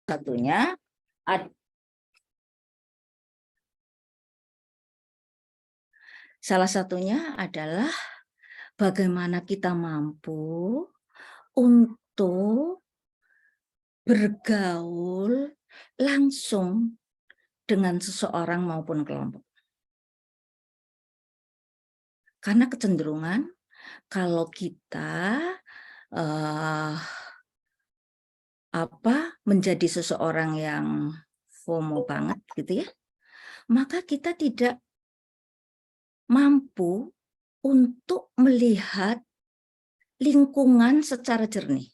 satunya adalah bagaimana kita mampu untuk bergaul langsung dengan seseorang maupun kelompok. Karena kecenderungan kalau kita menjadi seseorang yang FOMO banget gitu ya, maka kita tidak mampu untuk melihat lingkungan secara jernih.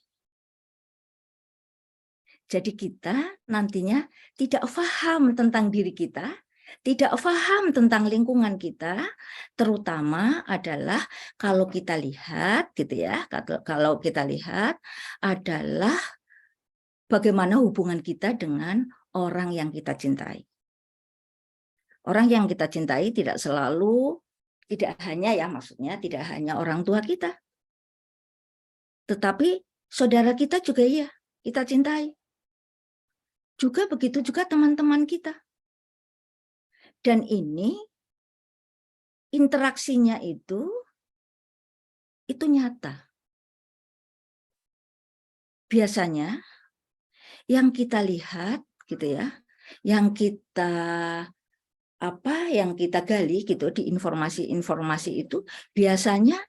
Jadi kita nantinya tidak paham tentang diri kita, tidak paham tentang lingkungan kita, terutama adalah kalau kita lihat gitu ya, kalau kita lihat adalah bagaimana hubungan kita dengan orang yang kita cintai. Orang yang kita cintai tidak hanya orang tua kita, tetapi saudara kita juga iya, kita cintai. Juga begitu juga teman-teman kita. Dan ini interaksinya itu nyata. Biasanya yang kita lihat gitu ya, yang kita gali gitu di informasi itu biasanya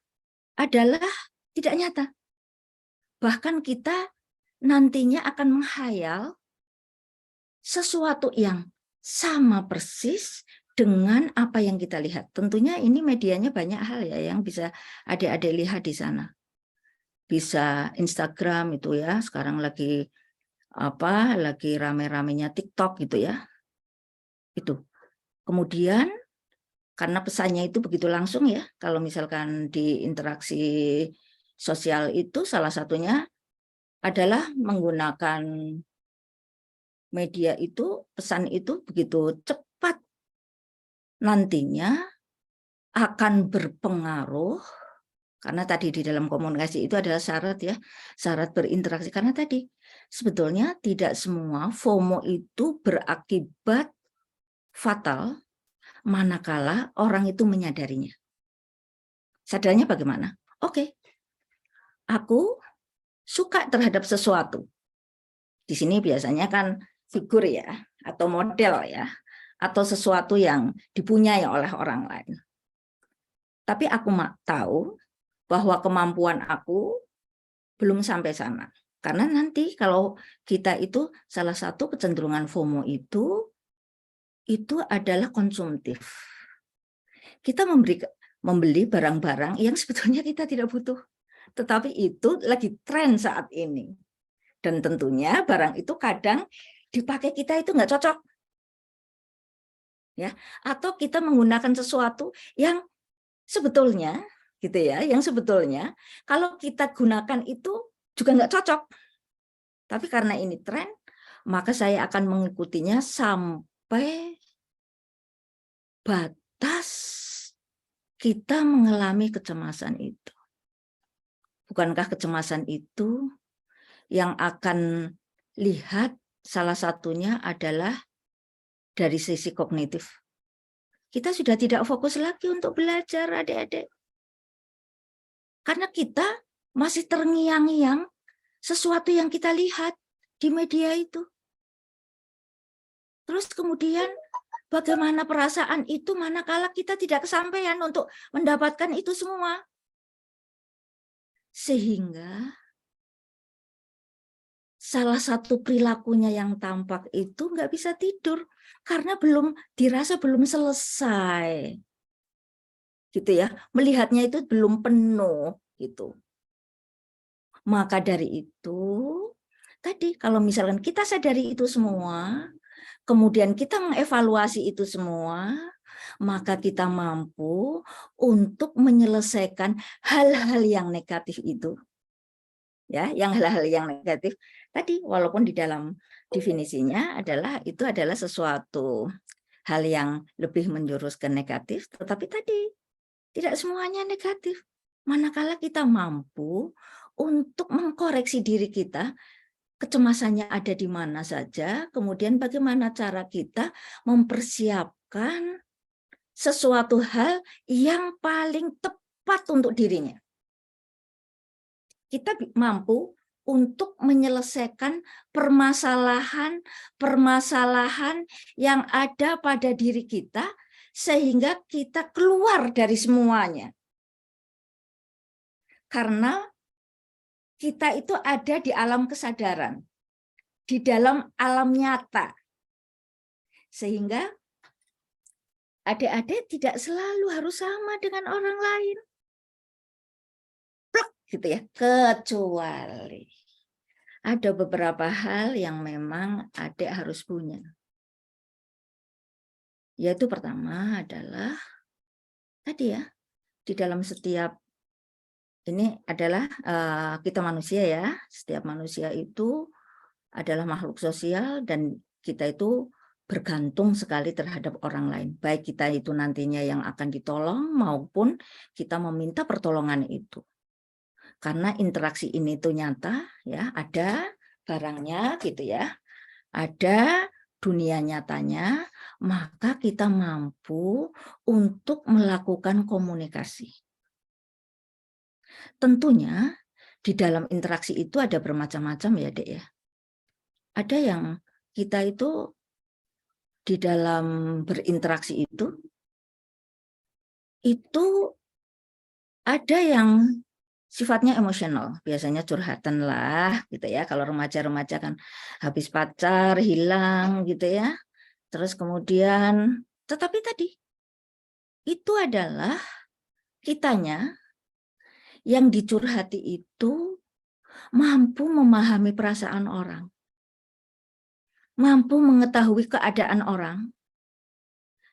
adalah tidak nyata. Bahkan kita nantinya akan menghayal sesuatu yang sama persis dengan apa yang kita lihat. Tentunya ini medianya banyak hal ya yang bisa adik-adik lihat di sana. Bisa Instagram itu ya, sekarang lagi rame-ramenya TikTok gitu ya. Itu. Kemudian karena pesannya itu begitu langsung ya, kalau misalkan di interaksi sosial itu salah satunya adalah menggunakan media itu, pesan itu begitu cepat, nantinya akan berpengaruh, karena tadi di dalam komunikasi itu adalah syarat ya, syarat berinteraksi. Karena tadi sebetulnya tidak semua FOMO itu berakibat fatal manakala orang itu menyadarinya. Sadarnya bagaimana? Oke, aku suka terhadap sesuatu. Di sini biasanya kan figur ya, atau model ya, atau sesuatu yang dipunyai oleh orang lain. Tapi aku tahu bahwa kemampuan aku belum sampai sana. Karena nanti kalau kita itu salah satu kecenderungan FOMO itu adalah konsumtif. Kita membeli barang-barang yang sebetulnya kita tidak butuh. Tetapi itu lagi tren saat ini. Dan tentunya barang itu kadang dipakai kita itu nggak cocok. Ya, atau kita menggunakan sesuatu yang sebetulnya gitu ya, yang sebetulnya kalau kita gunakan itu juga nggak cocok. Tapi karena ini tren, maka saya akan mengikutinya sampai batas kita mengalami kecemasan itu. Bukankah kecemasan itu yang akan lihat salah satunya adalah dari sisi kognitif. Kita sudah tidak fokus lagi untuk belajar, adik-adik. Karena kita masih terngiang-ngiang sesuatu yang kita lihat di media itu. Terus kemudian bagaimana perasaan itu manakala kita tidak kesampaian untuk mendapatkan itu semua. Sehingga salah satu perilakunya yang tampak itu nggak bisa tidur karena dirasa belum selesai, gitu ya. Melihatnya itu belum penuh, gitu. Maka dari itu, tadi kalau misalkan kita sadari itu semua, kemudian kita mengevaluasi itu semua, maka kita mampu untuk menyelesaikan hal-hal yang negatif itu. Ya, yang hal-hal yang negatif tadi walaupun di dalam definisinya itu adalah sesuatu hal yang lebih menjurus ke negatif, tetapi tadi tidak semuanya negatif. Manakala kita mampu untuk mengkoreksi diri kita kecemasannya ada di mana saja, kemudian bagaimana cara kita mempersiapkan sesuatu hal yang paling tepat untuk dirinya. Kita mampu untuk menyelesaikan permasalahan yang ada pada diri kita, sehingga kita keluar dari semuanya. Karena kita itu ada di alam kesadaran, di dalam alam nyata. Sehingga adik-adik tidak selalu harus sama dengan orang lain. Plek, gitu ya. Kecuali ada beberapa hal yang memang adik harus punya. Yaitu pertama adalah tadi ya, di dalam setiap ini adalah kita manusia ya, setiap manusia itu adalah makhluk sosial dan kita itu bergantung sekali terhadap orang lain. Baik kita itu nantinya yang akan ditolong maupun kita meminta pertolongan itu. Karena interaksi ini tuh nyata ya, ada barangnya gitu ya, ada dunia nyatanya, maka kita mampu untuk melakukan komunikasi. Tentunya di dalam interaksi itu ada bermacam-macam ya, Dek ya. Ada yang kita itu di dalam berinteraksi itu ada yang sifatnya emosional, biasanya curhatan lah gitu ya. Kalau remaja-remaja kan habis pacar, hilang gitu ya. Terus kemudian, tetapi tadi itu adalah kitanya yang dicurhati itu mampu memahami perasaan orang, mampu mengetahui keadaan orang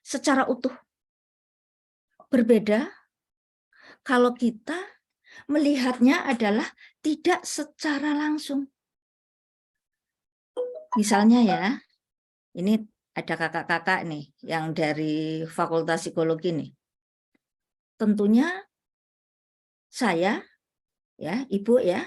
secara utuh. Berbeda kalau kita melihatnya adalah tidak secara langsung. Misalnya ya, ini ada kakak-kakak nih yang dari Fakultas Psikologi nih. Tentunya saya, ya, Ibu ya,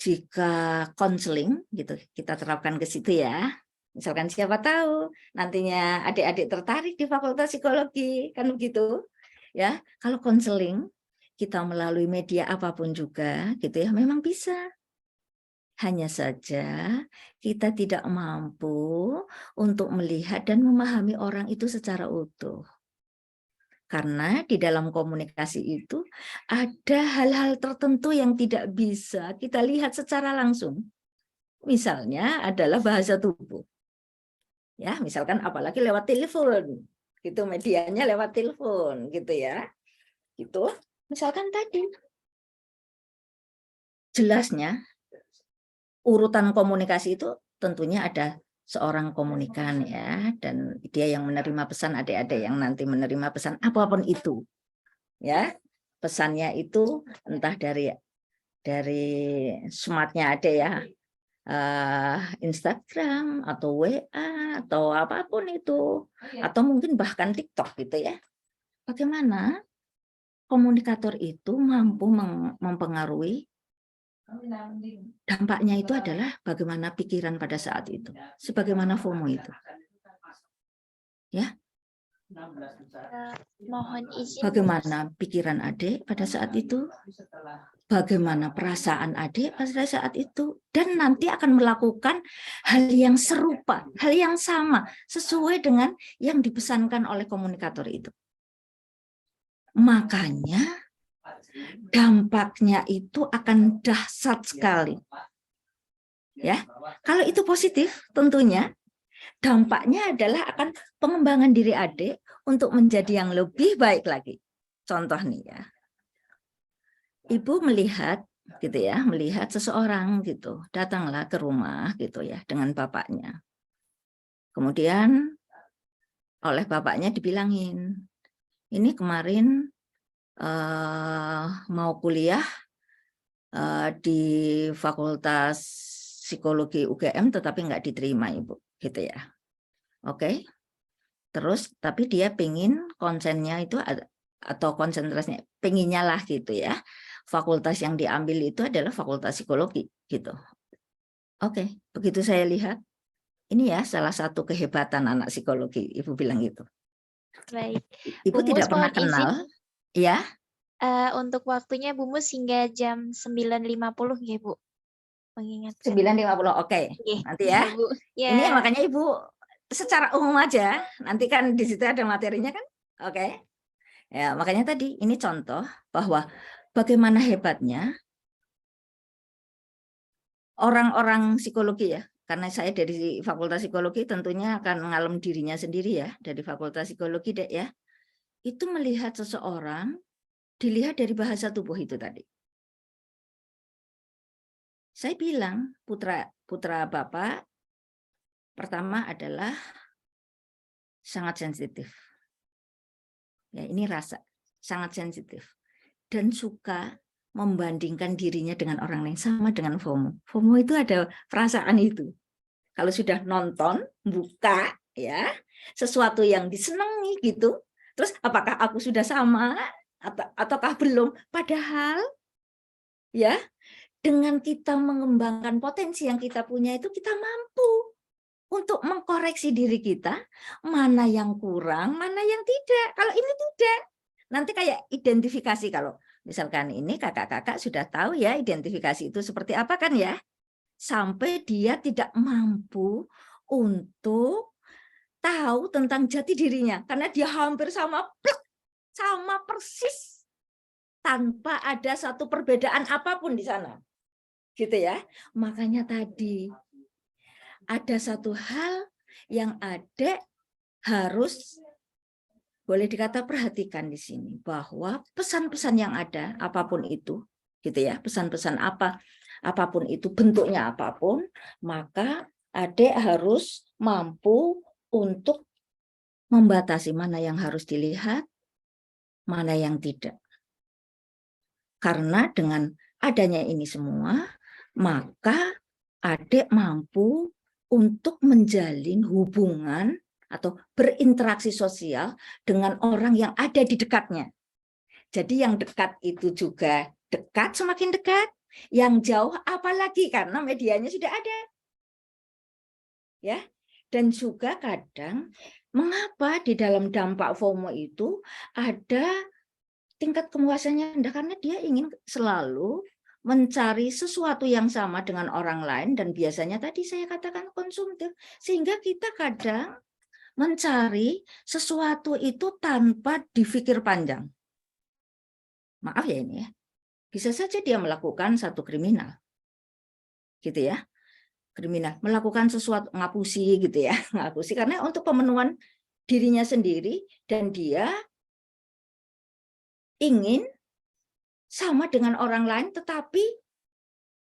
jika konseling gitu, kita terapkan ke situ ya. Misalkan siapa tahu nantinya adik-adik tertarik di Fakultas Psikologi, kan begitu. Ya, kalau konseling kita melalui media apapun juga gitu ya, memang bisa. Hanya saja kita tidak mampu untuk melihat dan memahami orang itu secara utuh. Karena di dalam komunikasi itu ada hal-hal tertentu yang tidak bisa kita lihat secara langsung. Misalnya adalah bahasa tubuh. Ya, misalkan apalagi lewat telepon. Gitu, medianya lewat telepon gitu ya. Gitu. Misalkan tadi jelasnya urutan komunikasi itu tentunya ada seorang komunikan ya, dan dia yang menerima pesan, adik-adik yang nanti menerima pesan apapun itu ya, pesannya itu entah dari smartnya ada ya, Instagram atau WA atau apapun itu, atau mungkin bahkan TikTok gitu ya. Bagaimana komunikator itu mampu mempengaruhi. Dampaknya itu adalah bagaimana pikiran pada saat itu, sebagaimana FOMO itu. Ya. Mohon izin. Bagaimana pikiran adik pada saat itu, bagaimana perasaan adik pada saat itu, dan nanti akan melakukan hal yang serupa, hal yang sama, sesuai dengan yang dipesankan oleh komunikator itu. Makanya dampaknya itu akan dahsyat sekali. Ya, kalau itu positif, tentunya dampaknya adalah akan pengembangan diri adik untuk menjadi yang lebih baik lagi. Contoh nih ya, ibu melihat gitu ya, melihat seseorang gitu, datanglah ke rumah gitu ya dengan bapaknya. Kemudian oleh bapaknya dibilangin, ini kemarin mau kuliah di Fakultas Psikologi UGM tetapi nggak diterima ibu, gitu ya. Oke. Terus tapi dia pingin konsennya itu atau konsentrasinya, penginnya lah gitu ya, fakultas yang diambil itu adalah fakultas psikologi gitu. Oke, begitu saya lihat, ini ya salah satu kehebatan anak psikologi, Ibu bilang gitu. Baik. Ibu Bu Mus tidak pernah mohon izin kenal, ya? untuk waktunya Bu Mus hingga jam 9.50 ya Bu. Mengingatkan. 9.50, oke. Nggih, Nanti iya ya. Bu. Ya. Ini makanya Ibu secara umum aja, nanti kan di situ ada materinya kan? Oke. Ya, makanya tadi ini contoh bahwa bagaimana hebatnya orang-orang psikologi ya, karena saya dari Fakultas Psikologi tentunya akan mengalami dirinya sendiri ya, dari Fakultas Psikologi Dek ya, itu melihat seseorang, dilihat dari bahasa tubuh itu tadi. Saya bilang, putra Bapak pertama adalah sangat sensitif. Ya, ini rasa, sangat sensitif. Dan suka membandingkan dirinya dengan orang lain, sama dengan FOMO. FOMO itu ada perasaan itu. Kalau sudah nonton, buka ya, sesuatu yang disenangi gitu, terus apakah aku sudah sama ataukah belum? Padahal ya, dengan kita mengembangkan potensi yang kita punya itu, kita mampu untuk mengkoreksi diri kita, mana yang kurang, mana yang tidak. Kalau ini tidak, nanti kayak identifikasi. Kalau misalkan ini kakak-kakak sudah tahu ya identifikasi itu seperti apa kan ya, sampai dia tidak mampu untuk tahu tentang jati dirinya, karena dia hampir sama persis, tanpa ada satu perbedaan apapun di sana. Gitu ya. Makanya tadi ada satu hal yang Adek harus boleh dikata perhatikan di sini, bahwa pesan-pesan yang ada apapun itu gitu ya, pesan-pesan apapun itu, bentuknya apapun, maka Adek harus mampu untuk membatasi mana yang harus dilihat, mana yang tidak. Karena dengan adanya ini semua, maka Adek mampu untuk menjalin hubungan atau berinteraksi sosial dengan orang yang ada di dekatnya. Jadi yang dekat itu juga dekat, semakin dekat. Yang jauh apalagi, karena medianya sudah ada. Ya. Dan juga kadang, mengapa di dalam dampak FOMO itu ada tingkat kemuasannya rendah, karena dia ingin selalu mencari sesuatu yang sama dengan orang lain, dan biasanya tadi saya katakan konsumtif, sehingga kita kadang mencari sesuatu itu tanpa dipikir panjang. Maaf ya ini ya, bisa saja dia melakukan satu kriminal, gitu ya, kriminal, melakukan sesuatu, ngapusi gitu ya, ngapusi karena untuk pemenuhan dirinya sendiri, dan dia ingin sama dengan orang lain, tetapi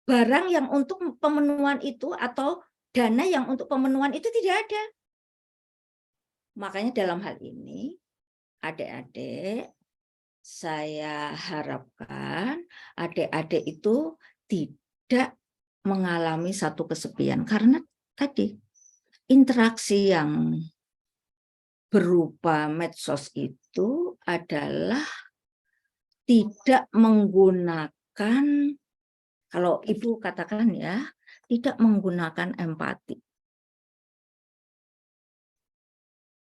barang yang untuk pemenuhan itu atau dana yang untuk pemenuhan itu tidak ada. Makanya dalam hal ini, adik-adik, saya harapkan adik-adik itu tidak mengalami satu kesepian, karena tadi interaksi yang berupa medsos itu adalah tidak menggunakan, kalau Ibu katakan ya, tidak menggunakan empati.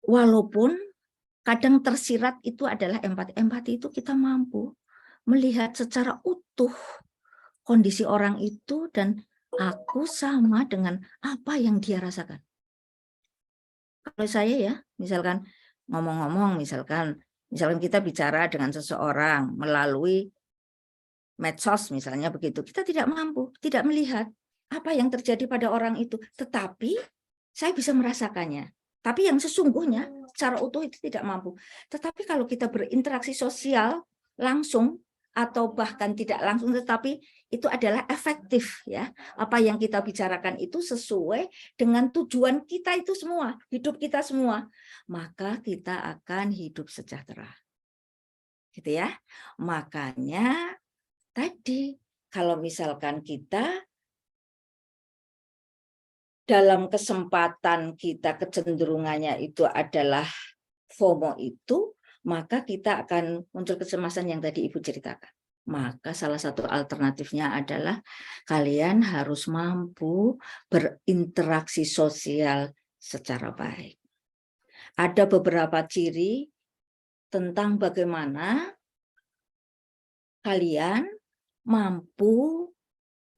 Walaupun kadang tersirat itu adalah empati. Empati itu kita mampu melihat secara utuh kondisi orang itu, dan aku sama dengan apa yang dia rasakan. Kalau saya ya, misalkan ngomong-ngomong, misalkan kita bicara dengan seseorang melalui medsos misalnya begitu, kita tidak mampu, tidak melihat apa yang terjadi pada orang itu, tetapi saya bisa merasakannya. Tapi yang sesungguhnya secara utuh itu tidak mampu. Tetapi kalau kita berinteraksi sosial langsung atau bahkan tidak langsung, tetapi itu adalah efektif ya. Apa yang kita bicarakan itu sesuai dengan tujuan kita itu semua, hidup kita semua, maka kita akan hidup sejahtera. Gitu ya. Makanya tadi kalau misalkan kita dalam kesempatan kita kecenderungannya itu adalah FOMO itu, maka kita akan muncul kecemasan yang tadi Ibu ceritakan. Maka salah satu alternatifnya adalah kalian harus mampu berinteraksi sosial secara baik. Ada beberapa ciri tentang bagaimana kalian mampu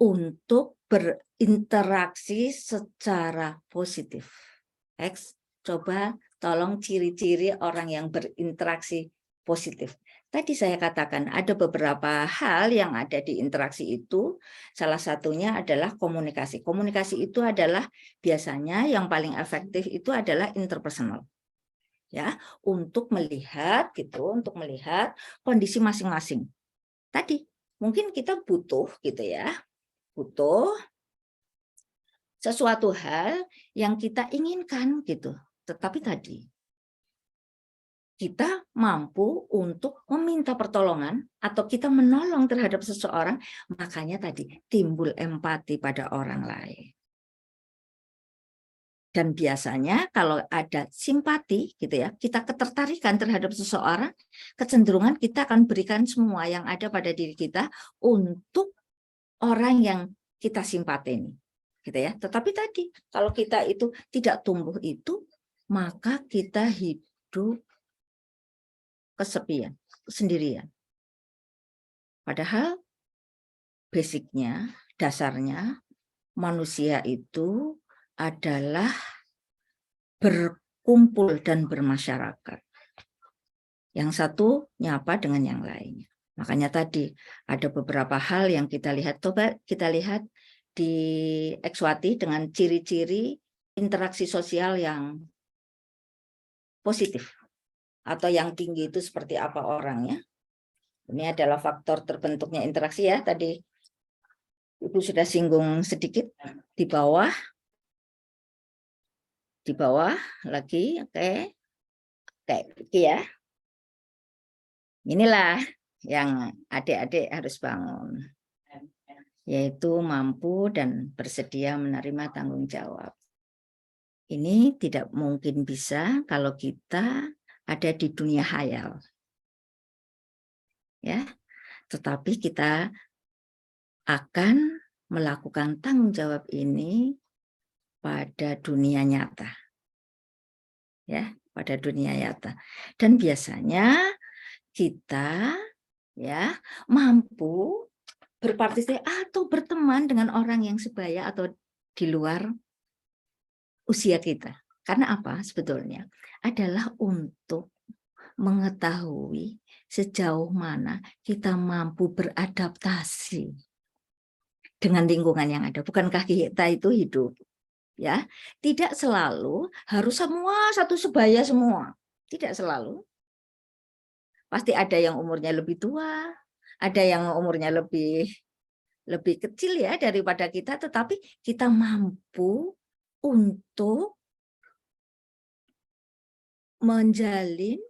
untuk berinteraksi secara positif. X, coba tolong ciri-ciri orang yang berinteraksi positif. Tadi saya katakan ada beberapa hal yang ada di interaksi itu. Salah satunya adalah komunikasi. Komunikasi itu adalah biasanya yang paling efektif itu adalah interpersonal. Ya, untuk melihat kondisi masing-masing. Tadi mungkin kita butuh butuh sesuatu hal yang kita inginkan Tetapi tadi kita mampu untuk meminta pertolongan atau kita menolong terhadap seseorang, makanya tadi timbul empati pada orang lain. Dan biasanya kalau ada simpati kita ketertarikan terhadap seseorang, kecenderungan kita akan berikan semua yang ada pada diri kita untuk orang yang kita simpati Tetapi tadi kalau kita itu tidak tumbuh itu, maka kita hidup kesepian, sendirian. Padahal basicnya, dasarnya manusia itu adalah berkumpul dan bermasyarakat. Yang satu nyapa dengan yang lainnya. Makanya tadi ada beberapa hal yang kita lihat. Coba kita lihat di Ekswati dengan ciri-ciri interaksi sosial yang positif atau yang tinggi itu seperti apa orangnya. Ini adalah faktor terbentuknya interaksi ya. Tadi Ibu sudah singgung sedikit di bawah. Di bawah lagi, oke. Kayak gitu ya. Inilah yang adik-adik harus bangun. Yaitu mampu dan bersedia menerima tanggung jawab. Ini tidak mungkin bisa kalau kita ada di dunia hayal. Ya. Tetapi kita akan melakukan tanggung jawab ini pada dunia nyata. Ya, pada dunia nyata. Dan biasanya kita mampu berpartisipasi atau berteman dengan orang yang sebaya atau di luar usia kita. Karena apa sebetulnya? Adalah untuk mengetahui sejauh mana kita mampu beradaptasi dengan lingkungan yang ada. Bukankah kita itu hidup? Ya, tidak selalu harus semua satu sebaya semua. Tidak selalu. Pasti ada yang umurnya lebih tua, ada yang umurnya lebih kecil ya daripada kita, tetapi kita mampu untuk menjalin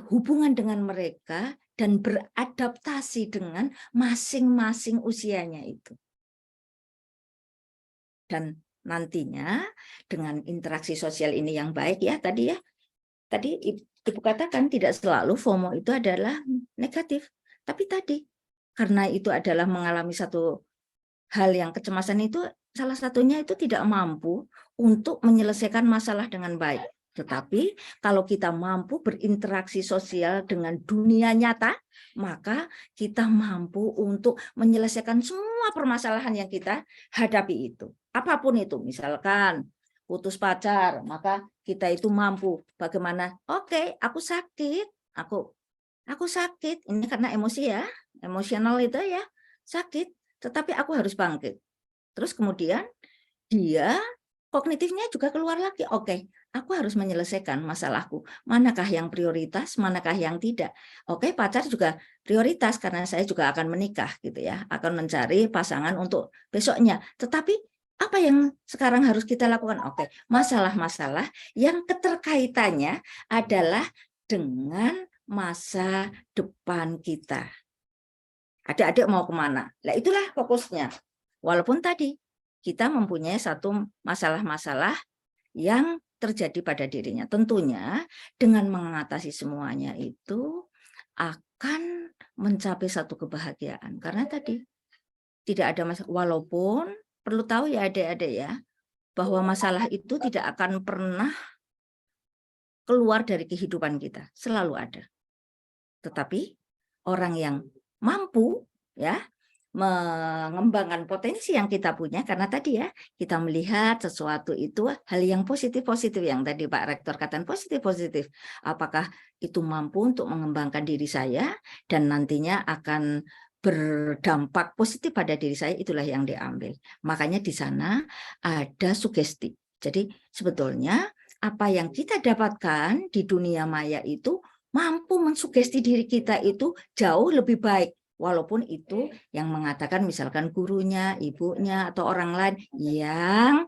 hubungan dengan mereka dan beradaptasi dengan masing-masing usianya itu. Dan nantinya dengan interaksi sosial ini yang baik tadi Ibu katakan tidak selalu FOMO itu adalah negatif, tapi tadi karena itu adalah mengalami satu hal yang kecemasan itu, salah satunya itu tidak mampu untuk menyelesaikan masalah dengan baik. Tetapi kalau kita mampu berinteraksi sosial dengan dunia nyata, maka kita mampu untuk menyelesaikan semua permasalahan yang kita hadapi itu. Apapun itu, misalkan putus pacar, maka kita itu mampu bagaimana, oke, aku sakit, aku sakit, ini karena emosi emosional itu sakit, tetapi aku harus bangkit. Terus kemudian dia kognitifnya juga keluar lagi, oke, aku harus menyelesaikan masalahku, manakah yang prioritas, manakah yang tidak. Oke, pacar juga prioritas karena saya juga akan menikah akan mencari pasangan untuk besoknya, tetapi apa yang sekarang harus kita lakukan? Oke, masalah-masalah yang keterkaitannya adalah dengan masa depan kita. Adik-adik mau kemana? Nah, itulah fokusnya. Walaupun tadi kita mempunyai satu masalah-masalah yang terjadi pada dirinya. Tentunya dengan mengatasi semuanya itu akan mencapai satu kebahagiaan. Karena tadi tidak ada masalah, walaupun perlu tahu ya adik-adik ya, bahwa masalah itu tidak akan pernah keluar dari kehidupan kita, selalu ada. Tetapi orang yang mampu ya mengembangkan potensi yang kita punya, karena tadi ya kita melihat sesuatu itu hal yang positif-positif yang tadi Pak Rektor katakan positif-positif. Apakah itu mampu untuk mengembangkan diri saya dan nantinya akan berdampak positif pada diri saya, itulah yang diambil. Makanya di sana ada sugesti. Jadi sebetulnya apa yang kita dapatkan di dunia maya itu mampu mensugesti diri kita itu jauh lebih baik. Walaupun itu yang mengatakan misalkan gurunya, ibunya, atau orang lain yang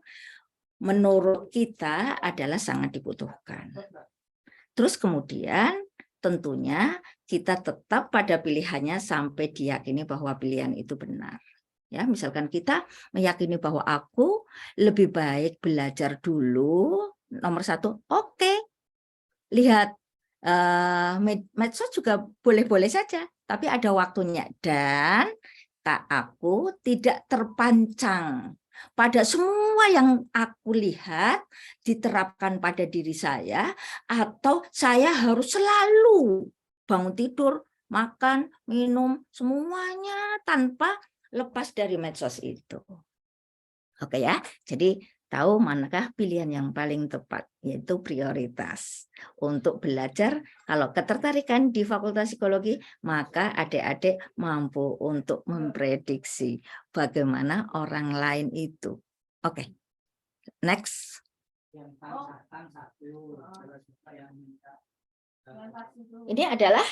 menurut kita adalah sangat dibutuhkan. Terus kemudian tentunya kita tetap pada pilihannya sampai diyakini bahwa pilihan itu benar. Ya, misalkan kita meyakini bahwa aku lebih baik belajar dulu, nomor satu, oke. Lihat medsos juga boleh-boleh saja, tapi ada waktunya dan aku tidak terpancang pada semua yang aku lihat diterapkan pada diri saya, atau saya harus selalu bangun tidur, makan, minum, semuanya tanpa lepas dari medsos itu. Oke ya, jadi tahu manakah pilihan yang paling tepat, yaitu prioritas. Untuk belajar, kalau ketertarikan di Fakultas Psikologi, maka adik-adik mampu untuk memprediksi bagaimana orang lain itu. Oke, next. Ini adalah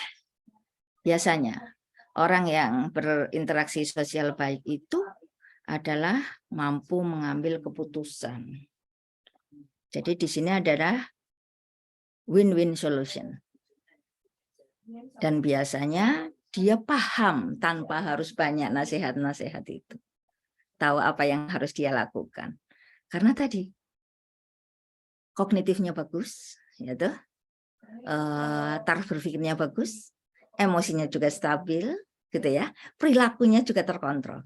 biasanya orang yang berinteraksi sosial baik itu adalah mampu mengambil keputusan. Jadi di sini adalah win-win solution. Dan biasanya dia paham tanpa harus banyak nasihat-nasihat itu. Tahu apa yang harus dia lakukan. Karena tadi kognitifnya bagus, yaitu taraf berpikirnya bagus, emosinya juga stabil, gitu ya. Perilakunya juga terkontrol.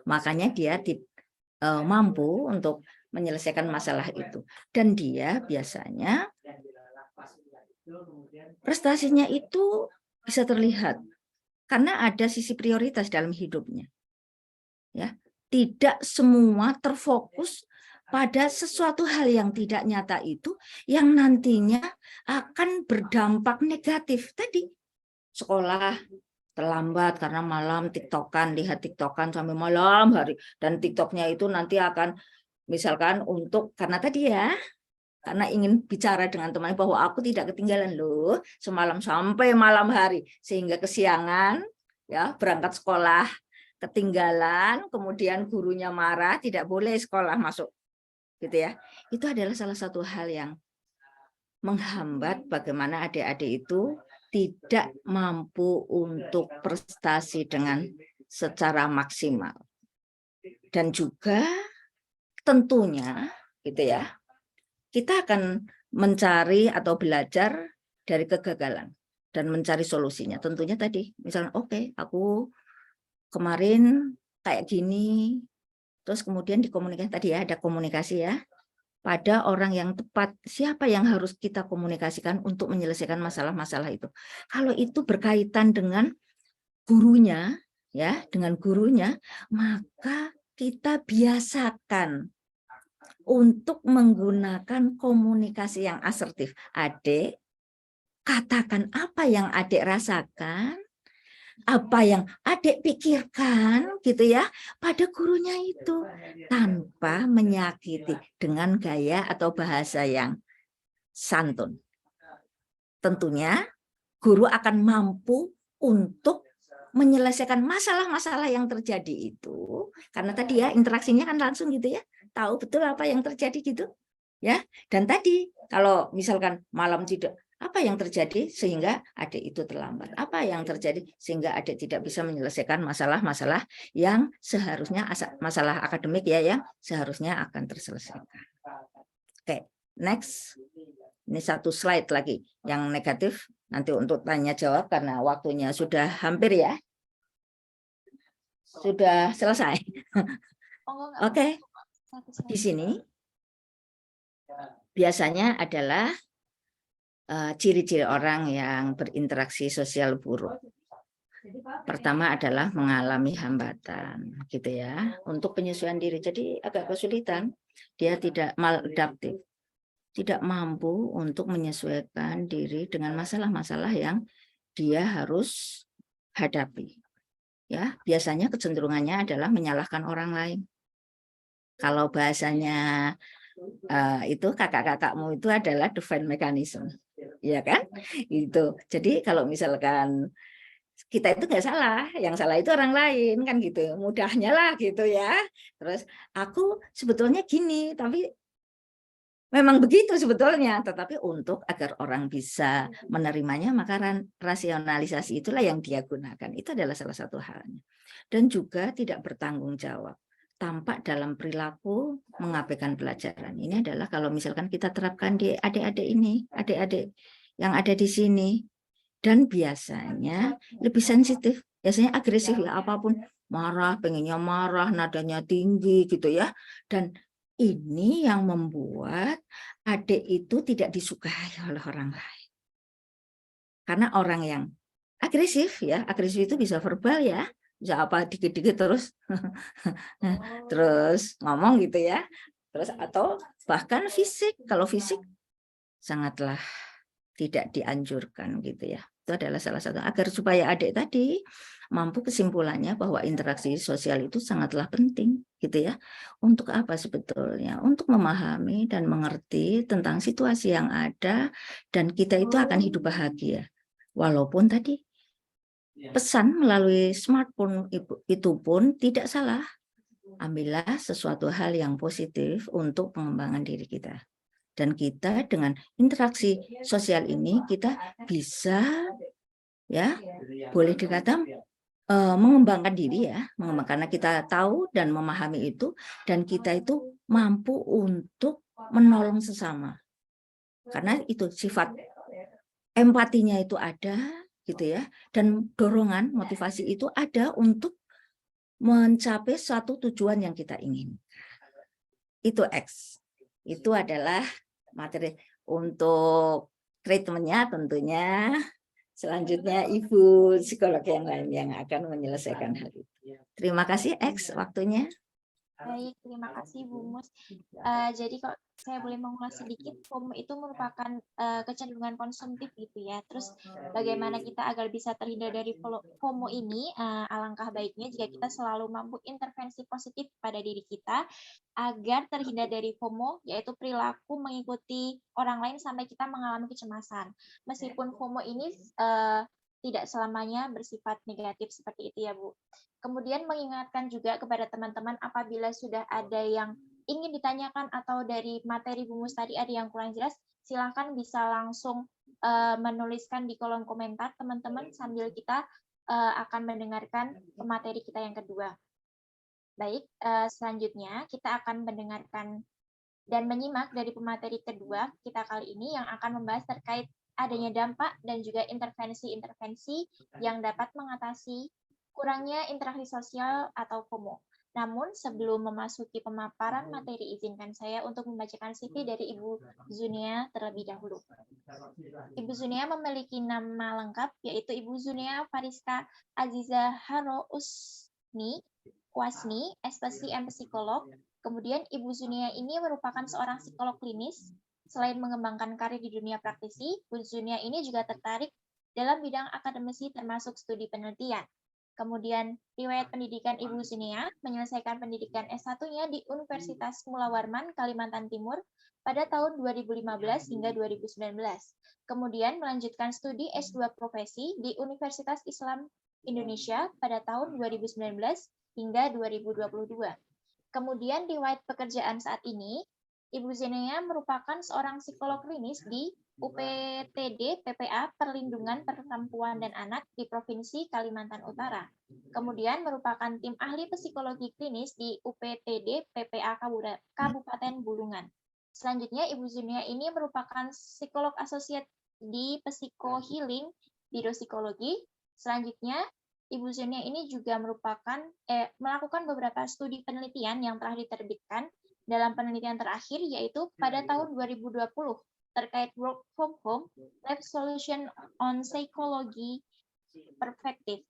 Makanya dia mampu untuk menyelesaikan masalah itu. Dan dia biasanya prestasinya itu bisa terlihat karena ada sisi prioritas dalam hidupnya. Ya, tidak semua terfokus pada sesuatu hal yang tidak nyata itu yang nantinya akan berdampak negatif. Tadi sekolah terlambat karena malam tiktokan, lihat tiktokan sampai malam hari, dan tiktoknya itu nanti akan misalkan untuk karena tadi ya, karena ingin bicara dengan teman bahwa aku tidak ketinggalan loh semalam sampai malam hari sehingga kesiangan ya berangkat sekolah ketinggalan, kemudian gurunya marah, tidak boleh sekolah masuk gitu ya. Itu adalah salah satu hal yang menghambat bagaimana adik-adik itu tidak mampu untuk prestasi dengan secara maksimal. Dan juga tentunya gitu ya, kita akan mencari atau belajar dari kegagalan dan mencari solusinya. Tentunya tadi, misalnya oke, aku kemarin kayak gini, terus kemudian dikomunikasi tadi ya, ada komunikasi ya, pada orang yang tepat. Siapa yang harus kita komunikasikan untuk menyelesaikan masalah-masalah itu. Kalau itu berkaitan dengan gurunya, ya, dengan gurunya, maka kita biasakan untuk menggunakan komunikasi yang asertif. Adik, katakan apa yang adik rasakan, apa yang adik pikirkan gitu ya pada gurunya itu tanpa menyakiti dengan gaya atau bahasa yang santun. Tentunya guru akan mampu untuk menyelesaikan masalah-masalah yang terjadi itu karena tadi ya interaksinya kan langsung gitu ya, tahu betul apa yang terjadi gitu ya. Dan tadi kalau misalkan malam tidak, apa yang terjadi sehingga adik itu terlambat? Apa yang terjadi sehingga adik tidak bisa menyelesaikan masalah-masalah yang seharusnya masalah akademik ya yang seharusnya akan terselesaikan. Oke, next. Ini satu slide lagi yang negatif nanti untuk tanya jawab karena waktunya sudah hampir ya. Sudah selesai. Oke. Di sini biasanya adalah ciri-ciri orang yang berinteraksi sosial buruk. Pertama adalah mengalami hambatan, gitu ya, untuk penyesuaian diri. Jadi agak kesulitan, dia tidak maladaptif, tidak mampu untuk menyesuaikan diri dengan masalah-masalah yang dia harus hadapi. Ya, biasanya kecenderungannya adalah menyalahkan orang lain. Kalau bahasanya itu kakak-kakakmu itu adalah defense mechanism, ya kan? Itu. Jadi kalau misalkan kita itu nggak salah, yang salah itu orang lain kan gitu, mudahnya lah gitu ya. Terus aku sebetulnya gini, tapi memang begitu sebetulnya, tetapi untuk agar orang bisa menerimanya maka rasionalisasi itulah yang dia gunakan. Itu adalah salah satu halnya. Dan juga tidak bertanggung jawab. Tampak dalam perilaku mengabaikan pelajaran. Ini adalah kalau misalkan kita terapkan di adik-adik ini, adik-adik yang ada di sini. Dan biasanya lebih sensitif, biasanya agresif ya, apapun marah, pengennya marah, nadanya tinggi gitu ya. Dan ini yang membuat adik itu tidak disukai oleh orang lain. Karena orang yang agresif ya, agresif itu bisa verbal ya, bisa apa dikit-dikit terus terus ngomong gitu ya. Terus atau bahkan fisik, kalau fisik sangatlah tidak dianjurkan gitu ya. Itu adalah salah satu agar supaya adik tadi mampu kesimpulannya bahwa interaksi sosial itu sangatlah penting gitu ya. Untuk apa sebetulnya? Untuk memahami dan mengerti tentang situasi yang ada dan kita itu akan hidup bahagia. Walaupun tadi pesan melalui smartphone itu pun tidak salah. Ambillah sesuatu hal yang positif untuk pengembangan diri kita. Dan kita dengan interaksi sosial ini kita bisa ya boleh dikata mengembangkan diri ya, karena kita tahu dan memahami itu dan kita itu mampu untuk menolong sesama. Karena itu sifat empatinya itu ada gitu ya, dan dorongan motivasi itu ada untuk mencapai suatu tujuan yang kita ingin. Itu X. Itu adalah materi untuk treatmentnya tentunya. Selanjutnya Ibu psikolog yang lain yang akan menyelesaikan hal itu. Terima kasih X waktunya. Baik, terima kasih Bu Mus. Jadi kalau saya boleh mengulas sedikit, FOMO itu merupakan kecenderungan konsumtif gitu ya. Terus bagaimana kita agar bisa terhindar dari FOMO ini, alangkah baiknya jika kita selalu mampu intervensi positif pada diri kita agar terhindar dari FOMO, yaitu perilaku mengikuti orang lain sampai kita mengalami kecemasan. Meskipun FOMO ini tidak selamanya bersifat negatif seperti itu ya Bu. Kemudian mengingatkan juga kepada teman-teman apabila sudah ada yang ingin ditanyakan atau dari materi Bu Mus tadi ada yang kurang jelas, silakan bisa langsung menuliskan di kolom komentar teman-teman sambil kita akan mendengarkan materi kita yang kedua. Baik, selanjutnya kita akan mendengarkan dan menyimak dari pemateri kedua kita kali ini yang akan membahas terkait adanya dampak dan juga intervensi-intervensi yang dapat mengatasi kurangnya interaksi sosial atau FOMO. Namun sebelum memasuki pemaparan materi, izinkan saya untuk membacakan CV dari Ibu Zunia terlebih dahulu. Ibu Zunia memiliki nama lengkap yaitu Ibu Zunia Fariska Aziza Harousni Wasni, SPSI M Psikolog. Kemudian Ibu Zunia ini merupakan seorang psikolog klinis. Selain mengembangkan karir di dunia praktisi, Bu Zunia ini juga tertarik dalam bidang akademisi termasuk studi penelitian. Kemudian riwayat pendidikan Ibu Zunia menyelesaikan pendidikan S1-nya di Universitas Mula Warman, Kalimantan Timur pada tahun 2015 hingga 2019. Kemudian melanjutkan studi S2 profesi di Universitas Islam Indonesia pada tahun 2019 hingga 2022. Kemudian riwayat pekerjaan saat ini, Ibu Zunia merupakan seorang psikolog klinis di UPTD PPA Perlindungan Perempuan dan Anak di Provinsi Kalimantan Utara. Kemudian merupakan tim ahli psikologi klinis di UPTD PPA Kabupaten Bulungan. Selanjutnya, Ibu Zunia ini merupakan psikolog asosiat di Psikohealing, Biro Psikologi. Selanjutnya, Ibu Zunia ini juga melakukan beberapa studi penelitian yang telah diterbitkan dalam penelitian terakhir, yaitu pada tahun 2020 terkait work from home, lab solution on psychology perspective.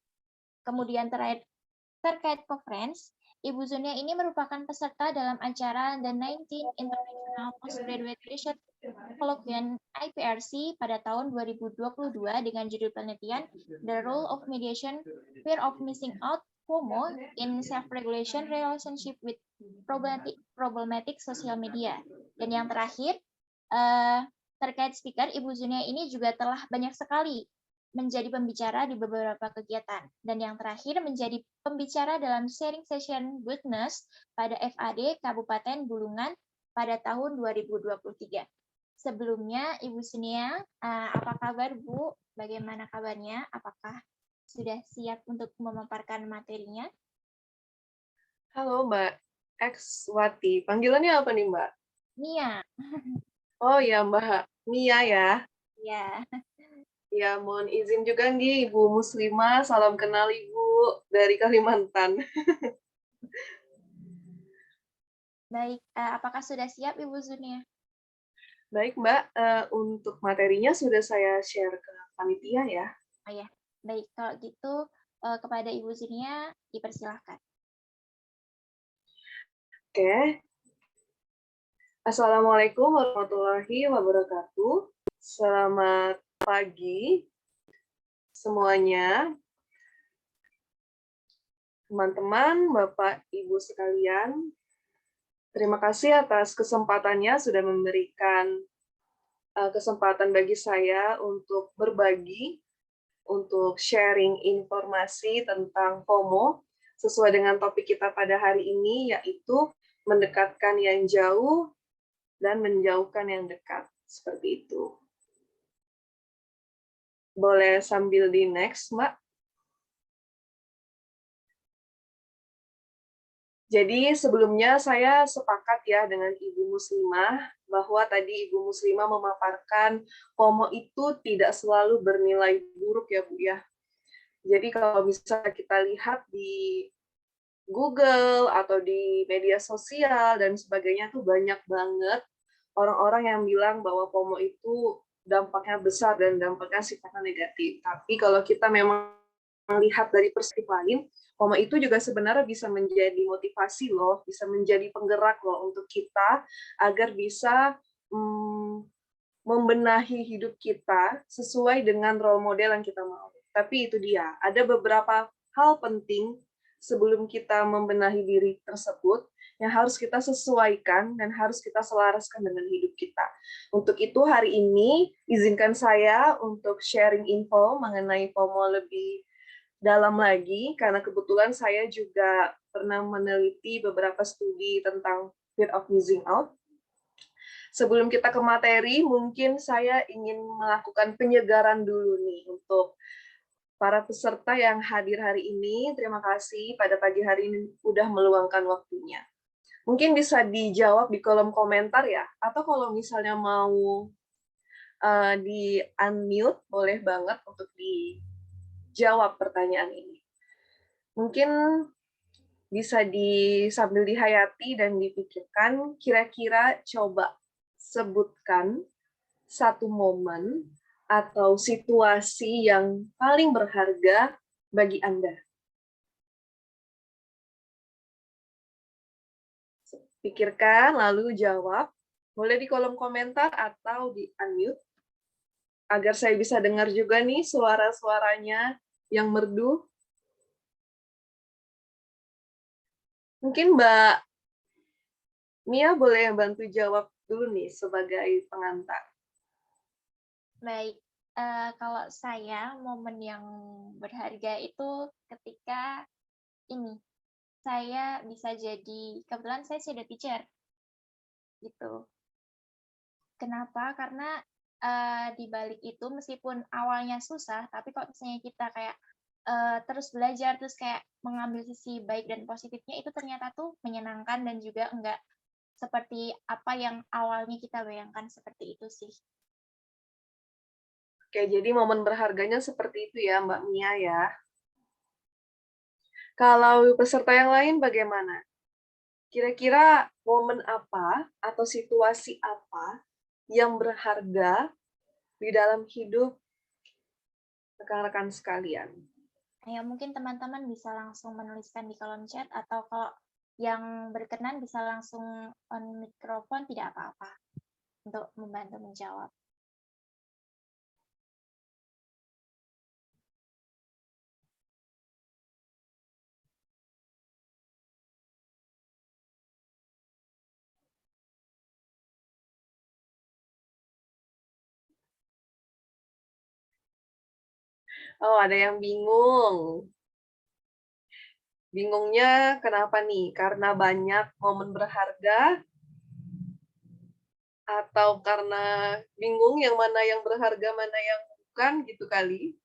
Kemudian terkait conference, Ibu Zunia ini merupakan peserta dalam acara The 19th International Postgraduate Research Colloquium IPRC pada tahun 2022 dengan judul penelitian The Role of Mediation, Fear of Missing Out, FOMO in Self-Regulation Relationship with Problematic Social Media. Dan yang terakhir, terkait speaker, Ibu Zunia ini juga telah banyak sekali menjadi pembicara di beberapa kegiatan. Dan yang terakhir menjadi pembicara dalam sharing session Goodness pada FAD Kabupaten Bulungan pada tahun 2023. Sebelumnya, Ibu Zunia, apa kabar Bu? Bagaimana kabarnya? Apakah sudah siap untuk memaparkan materinya? Halo Mbak Ekswati, panggilannya apa nih Mbak? Nia. Oh ya Mbak Nia ya. Ya. Ya, mohon izin juga nih Ibu Muslimah, salam kenal Ibu dari Kalimantan. Baik, apakah sudah siap Ibu Zunia? Baik Mbak, untuk materinya sudah saya share ke panitia ya. Oh ya, baik. Kalau gitu kepada Ibu Zunia dipersilahkan. Oke. Assalamualaikum warahmatullahi wabarakatuh. Selamat pagi semuanya. Teman-teman, Bapak, Ibu sekalian, terima kasih atas kesempatannya sudah memberikan kesempatan bagi saya untuk berbagi, untuk sharing informasi tentang FOMO sesuai dengan topik kita pada hari ini, yaitu mendekatkan yang jauh dan menjauhkan yang dekat. Seperti itu. Boleh sambil di next, Mbak. Jadi sebelumnya saya sepakat ya dengan Ibu Muslimah bahwa tadi Ibu Muslimah memaparkan FOMO itu tidak selalu bernilai buruk ya Bu ya. Jadi kalau misalnya kita lihat di Google atau di media sosial dan sebagainya tuh banyak banget orang-orang yang bilang bahwa FOMO itu dampaknya besar dan dampaknya sifatnya negatif. Tapi kalau kita memang melihat dari perspektif lain, FOMO itu juga sebenarnya bisa menjadi motivasi loh, bisa menjadi penggerak loh untuk kita agar bisa membenahi hidup kita sesuai dengan role model yang kita mau. Tapi itu dia, ada beberapa hal penting sebelum kita membenahi diri tersebut yang harus kita sesuaikan dan harus kita selaraskan dengan hidup kita. Untuk itu hari ini izinkan saya untuk sharing info mengenai FOMO lebih dalam lagi, karena kebetulan saya juga pernah meneliti beberapa studi tentang fear of missing out. Sebelum kita ke materi, mungkin saya ingin melakukan penyegaran dulu nih untuk para peserta yang hadir hari ini. Terima kasih pada pagi hari ini sudah meluangkan waktunya. Mungkin bisa dijawab di kolom komentar ya, atau kalau misalnya mau di unmute, boleh banget untuk dijawab pertanyaan ini. Mungkin bisa sambil dihayati dan dipikirkan, kira-kira coba sebutkan satu momen atau situasi yang paling berharga bagi Anda. Pikirkan, lalu jawab. Boleh di kolom komentar atau di unmute, agar saya bisa dengar juga nih suara-suaranya yang merdu. Mungkin Mbak Mia boleh bantu jawab dulu nih sebagai pengantar. Baik, kalau saya momen yang berharga itu ketika ini saya bisa jadi, kebetulan saya sudah teacher gitu. Kenapa? Karena di balik itu meskipun awalnya susah, tapi kalau misalnya kita kayak terus belajar, terus kayak mengambil sisi baik dan positifnya, itu ternyata tuh menyenangkan dan juga enggak seperti apa yang awalnya kita bayangkan, seperti itu sih. Oke, jadi momen berharganya seperti itu ya, Mbak Mia ya. Kalau peserta yang lain bagaimana? Kira-kira momen apa atau situasi apa yang berharga di dalam hidup rekan-rekan sekalian? Ayo mungkin teman-teman bisa langsung menuliskan di kolom chat atau kalau yang berkenan bisa langsung on mikrofon, tidak apa-apa untuk membantu menjawab. Oh, ada yang bingung. Bingungnya kenapa nih? Karena banyak momen berharga atau karena bingung yang mana yang berharga, mana yang bukan gitu kali?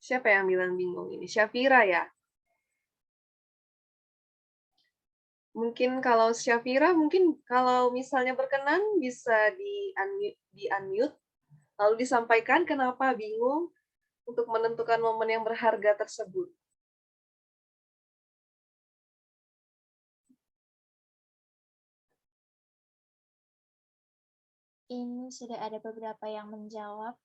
Siapa yang bilang bingung ini? Syafira ya? Mungkin kalau Syafira, mungkin kalau misalnya berkenan bisa di-unmute, lalu disampaikan kenapa bingung untuk menentukan momen yang berharga tersebut. Ini sudah ada beberapa yang menjawab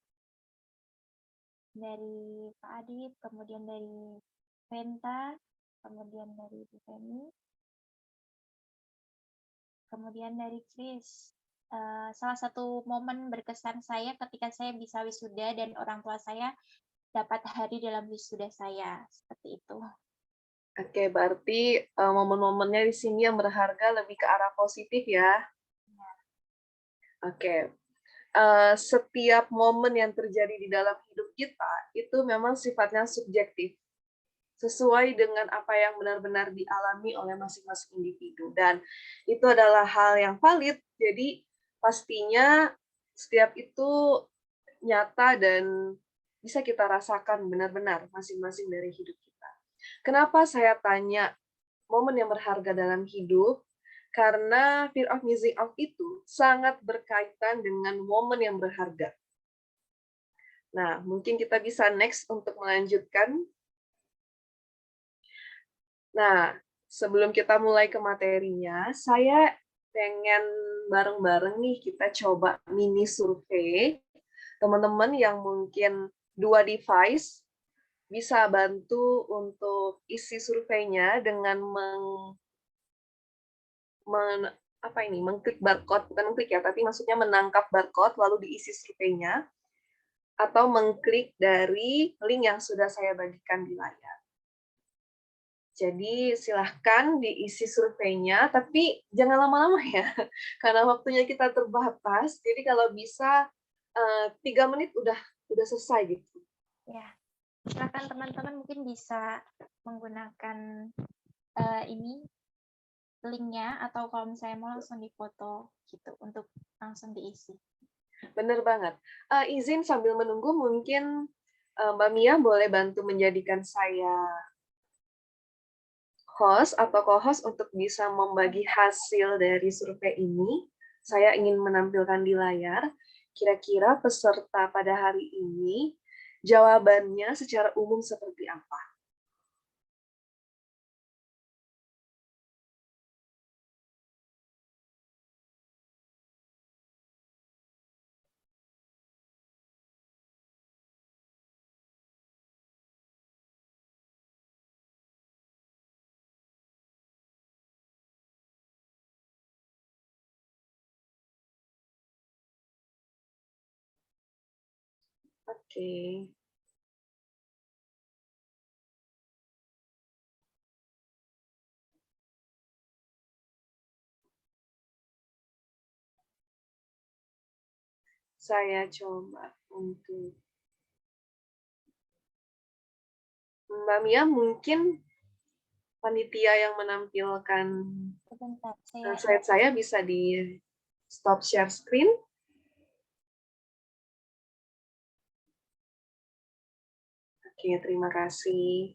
dari Pak Adit, kemudian dari Venta, kemudian dari Bu Femi, kemudian dari Chris. Salah satu momen berkesan saya ketika saya bisa wisuda dan orang tua saya dapat hadir dalam wisuda saya, seperti itu. Oke, berarti momen-momennya di sini yang berharga lebih ke arah positif ya. Oke. Setiap momen yang terjadi di dalam hidup kita itu memang sifatnya subjektif, sesuai dengan apa yang benar-benar dialami oleh masing-masing individu. Dan itu adalah hal yang valid, jadi pastinya setiap itu nyata dan bisa kita rasakan benar-benar masing-masing dari hidup kita. Kenapa saya tanya momen yang berharga dalam hidup? Karena fear of missing out itu sangat berkaitan dengan momen yang berharga. Nah, mungkin kita bisa next untuk melanjutkan. Nah, sebelum kita mulai ke materinya, saya pengen bareng-bareng nih kita coba mini survei. Teman-teman yang mungkin 2 device bisa bantu untuk isi surveinya dengan mengklik barcode, bukan mengklik ya, tapi maksudnya menangkap barcode lalu diisi surveinya, atau mengklik dari link yang sudah saya bagikan di layar. Jadi silahkan diisi surveinya, tapi jangan lama-lama ya, karena waktunya kita terbatas. Jadi kalau bisa 3 menit udah selesai gitu. Ya, silakan teman-teman mungkin bisa menggunakan ini linknya atau kalau misalnya mau langsung difoto gitu untuk langsung diisi. Bener banget. Izin sambil menunggu mungkin Mbak Mia boleh bantu menjadikan saya host atau co-host untuk bisa membagi hasil dari survei ini. Saya ingin menampilkan di layar kira-kira peserta pada hari ini jawabannya secara umum seperti apa. Oke. Saya coba untuk Mbak Mia mungkin panitia yang menampilkan Sebentar, slide saya bisa di stop share screen. Oke, terima kasih.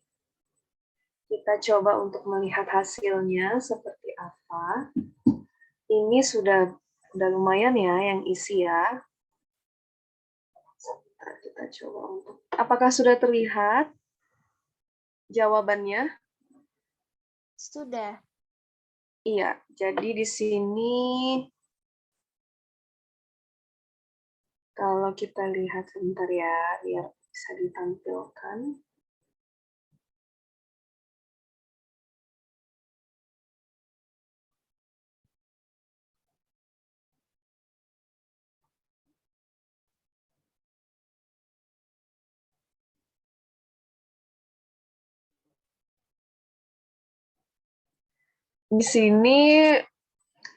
Kita coba untuk melihat hasilnya seperti apa. Ini sudah Udah lumayan ya yang isi ya. Sebentar, kita coba untuk. Apakah sudah terlihat jawabannya? Sudah. Iya, jadi di sini kalau kita lihat sebentar ya, biar bisa ditampilkan. Di sini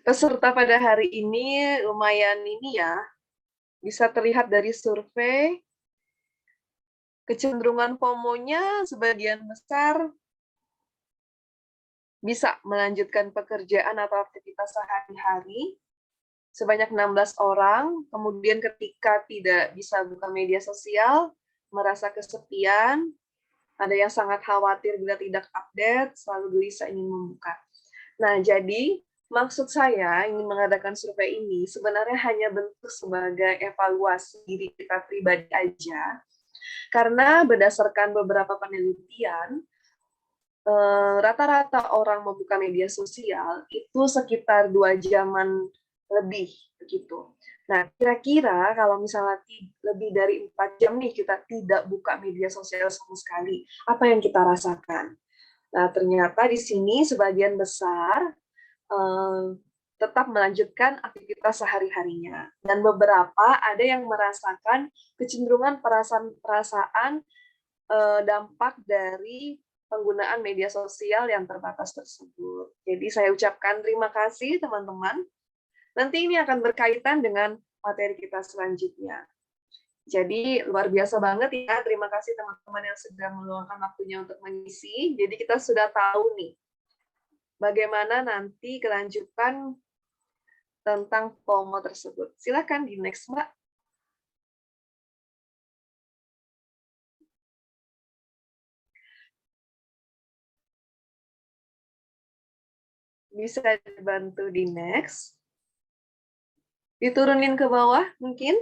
peserta pada hari ini lumayan ini ya, bisa terlihat dari survei, kecenderungan FOMO-nya sebagian besar bisa melanjutkan pekerjaan atau aktivitas sehari-hari, sebanyak 16 orang, kemudian ketika tidak bisa buka media sosial, merasa kesepian, ada yang sangat khawatir bila tidak update, selalu gelisah ingin membuka. Nah, jadi maksud saya ingin mengadakan survei ini sebenarnya hanya bentuk sebagai evaluasi diri kita pribadi aja, karena berdasarkan beberapa penelitian, rata-rata orang membuka media sosial itu sekitar 2 jaman lebih begitu. Nah, kira-kira kalau misalnya lebih dari 4 jam nih kita tidak buka media sosial sama sekali, apa yang kita rasakan? Nah, ternyata di sini sebagian besar tetap melanjutkan aktivitas sehari-harinya. Dan beberapa ada yang merasakan kecenderungan perasaan dampak dari penggunaan media sosial yang terbatas tersebut. Jadi saya ucapkan terima kasih teman-teman. Nanti ini akan berkaitan dengan materi kita selanjutnya. Jadi luar biasa banget ya, terima kasih teman-teman yang sudah meluangkan waktunya untuk mengisi. Jadi kita sudah tahu nih, bagaimana nanti kelanjutan tentang FOMO tersebut. Silakan di next, Mbak. Bisa dibantu di next. Diturunin ke bawah mungkin.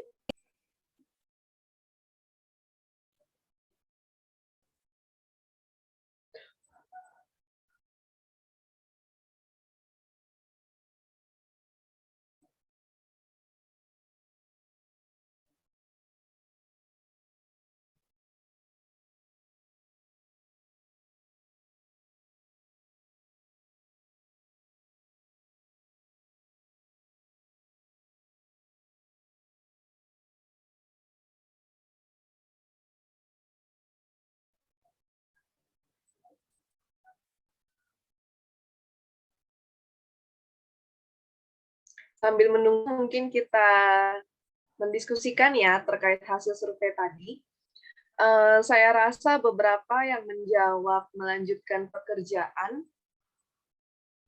Sambil menunggu mungkin kita mendiskusikan ya terkait hasil survei tadi. Saya rasa beberapa yang menjawab melanjutkan pekerjaan,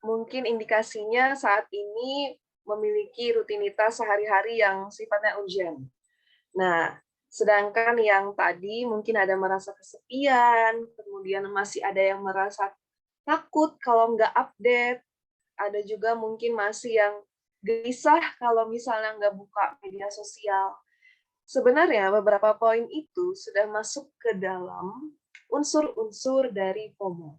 mungkin indikasinya saat ini memiliki rutinitas sehari-hari yang sifatnya urgent. Nah, sedangkan yang tadi mungkin ada merasa kesepian, kemudian masih ada yang merasa takut kalau nggak update, ada juga mungkin masih yang gelisah kalau misalnya nggak buka media sosial. Sebenarnya beberapa poin itu sudah masuk ke dalam unsur-unsur dari FOMO.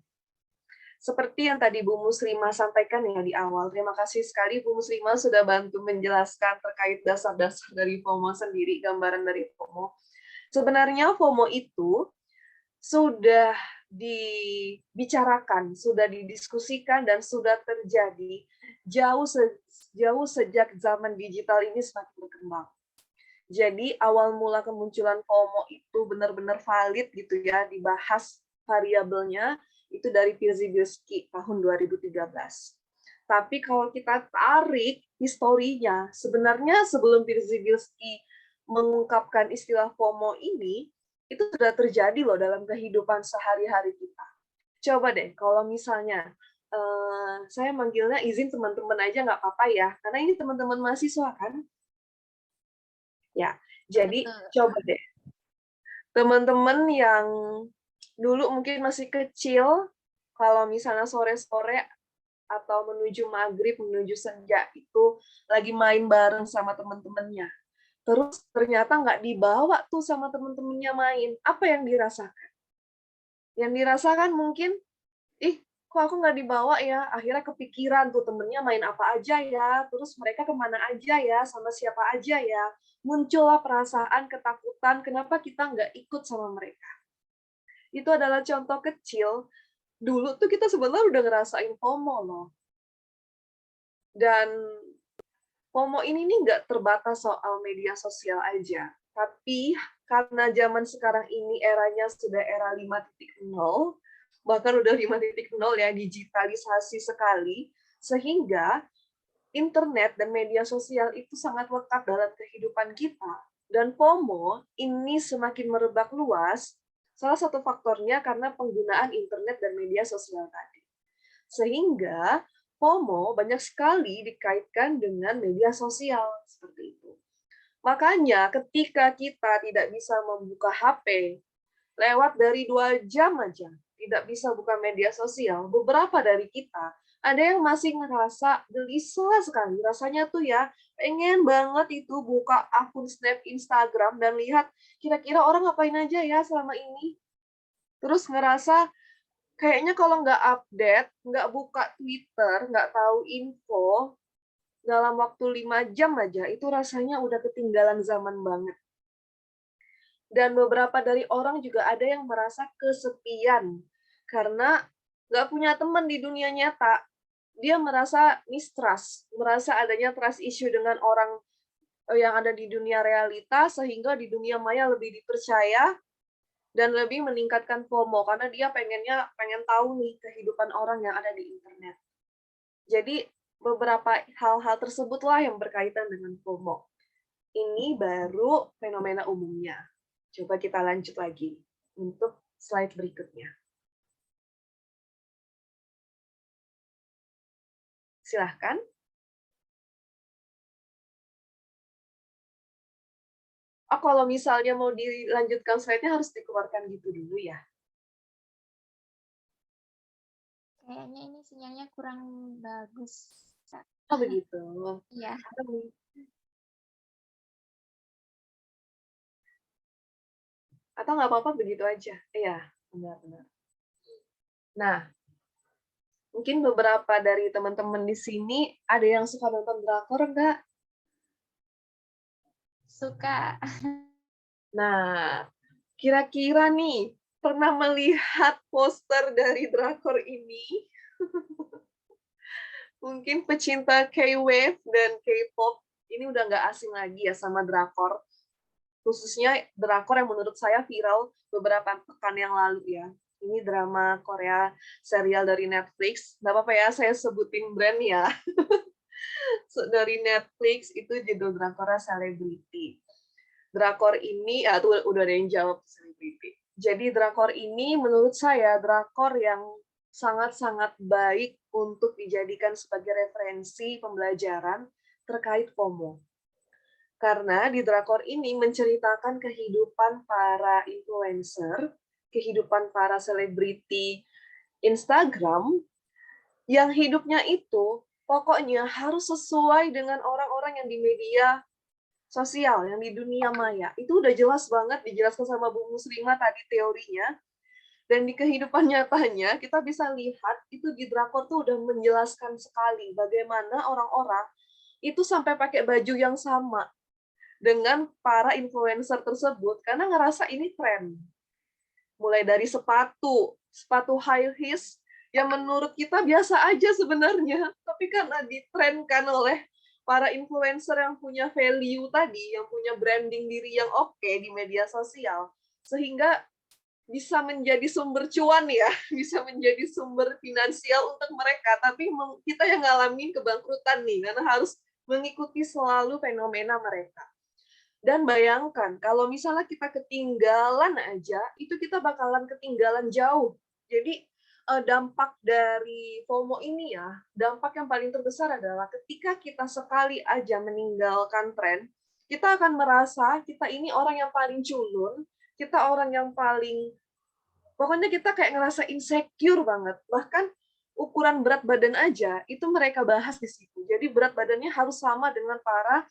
Seperti yang tadi Bu Muslimah sampaikan ya di awal. Terima kasih sekali Bu Muslimah sudah bantu menjelaskan terkait dasar-dasar dari FOMO sendiri, gambaran dari FOMO. Sebenarnya FOMO itu sudah dibicarakan, sudah didiskusikan, dan sudah terjadi jauh sejak zaman digital ini semakin berkembang. Jadi awal mula kemunculan FOMO itu benar-benar valid gitu ya, dibahas variabelnya itu dari Pietrzybielski tahun 2013. Tapi kalau kita tarik historinya, sebenarnya sebelum Pietrzybielski mengungkapkan istilah FOMO ini, itu sudah terjadi loh dalam kehidupan sehari-hari kita. Coba deh, kalau misalnya saya manggilnya izin teman-teman aja nggak apa-apa ya, karena ini teman-teman mahasiswa kan. Ya, jadi coba deh, teman-teman yang dulu mungkin masih kecil, kalau misalnya sore-sore atau menuju maghrib, menuju senja itu lagi main bareng sama teman-temannya. Terus ternyata nggak dibawa tuh sama teman-temannya main. Apa yang dirasakan? Yang dirasakan mungkin, ih, kok aku nggak dibawa ya? Akhirnya kepikiran tuh temennya main apa aja ya, terus mereka kemana aja ya, sama siapa aja ya. Muncullah perasaan ketakutan, kenapa kita nggak ikut sama mereka. Itu adalah contoh kecil. Dulu tuh kita sebenarnya udah ngerasain FOMO loh. Dan FOMO ini nih nggak terbatas soal media sosial aja. Tapi karena zaman sekarang ini eranya sudah era 5.0, bahkan udah 5.0 ya, digitalisasi sekali, sehingga internet dan media sosial itu sangat lekat dalam kehidupan kita. Dan FOMO ini semakin merebak luas, salah satu faktornya karena penggunaan internet dan media sosial tadi. Sehingga FOMO banyak sekali dikaitkan dengan media sosial, seperti itu. Makanya ketika kita tidak bisa membuka HP, lewat dari 2 jam aja, tidak bisa buka media sosial, beberapa dari kita ada yang masih ngerasa gelisah sekali. Rasanya tuh ya, pengen banget itu buka akun Snap Instagram dan lihat kira-kira orang ngapain aja ya selama ini. Terus ngerasa kayaknya kalau nggak update, nggak buka Twitter, nggak tahu info, dalam waktu 5 jam aja, itu rasanya udah ketinggalan zaman banget. Dan beberapa dari orang juga ada yang merasa kesepian, karena nggak punya teman di dunia nyata. Dia merasa mistrust, merasa adanya trust issue dengan orang yang ada di dunia realita, sehingga di dunia maya lebih dipercaya, dan lebih meningkatkan FOMO, karena dia pengen tahu nih kehidupan orang yang ada di internet. Jadi, beberapa hal-hal tersebutlah yang berkaitan dengan FOMO. Ini baru fenomena umumnya. Coba kita lanjut lagi untuk slide berikutnya. Silahkan. Oh, kalau misalnya mau dilanjutkan slide-nya harus dikeluarkan gitu dulu ya. Kayaknya ini sinyalnya kurang bagus. Oh, begitu. Iya. Atau nggak apa-apa begitu aja. Iya, benar-benar. Nah, mungkin beberapa dari teman-teman di sini ada yang suka nonton drakor nggak? Suka. Nah, kira-kira nih, pernah melihat poster dari drakor ini? Mungkin pecinta K-wave dan K-pop ini udah nggak asing lagi ya sama drakor. Khususnya drakor yang menurut saya viral beberapa pekan yang lalu ya. Ini drama Korea serial dari Netflix. Nggak apa-apa ya, saya sebutin brand ya. Dari Netflix itu judul drakornya Celebrity. Drakor ini, tuh udah ada yang jawab Celebrity. Jadi drakor ini menurut saya drakor yang sangat-sangat baik untuk dijadikan sebagai referensi pembelajaran terkait FOMO. Karena di drakor ini menceritakan kehidupan para influencer, kehidupan para selebriti Instagram, yang hidupnya itu pokoknya harus sesuai dengan orang-orang yang di media sosial, yang di dunia maya. Itu udah jelas banget dijelaskan sama Bu Muslimah tadi teorinya. Dan di kehidupan nyatanya, kita bisa lihat itu di drakor tuh udah menjelaskan sekali bagaimana orang-orang itu sampai pakai baju yang sama dengan para influencer tersebut karena ngerasa ini tren. Mulai dari sepatu high heels yang menurut kita biasa aja sebenarnya, tapi karena ditrenkan oleh para influencer yang punya value tadi, yang punya branding diri yang oke di media sosial, sehingga bisa menjadi sumber cuan ya, bisa menjadi sumber finansial untuk mereka, tapi kita yang ngalamin kebangkrutan nih, karena harus mengikuti selalu fenomena mereka. Dan bayangkan, kalau misalnya kita ketinggalan aja, itu kita bakalan ketinggalan jauh. Jadi, dampak dari FOMO ini ya, dampak yang paling terbesar adalah ketika kita sekali aja meninggalkan tren, kita akan merasa kita ini orang yang paling culun, kita orang yang paling, pokoknya kita kayak ngerasa insecure banget. Bahkan ukuran berat badan aja itu mereka bahas di situ. Jadi berat badannya harus sama dengan para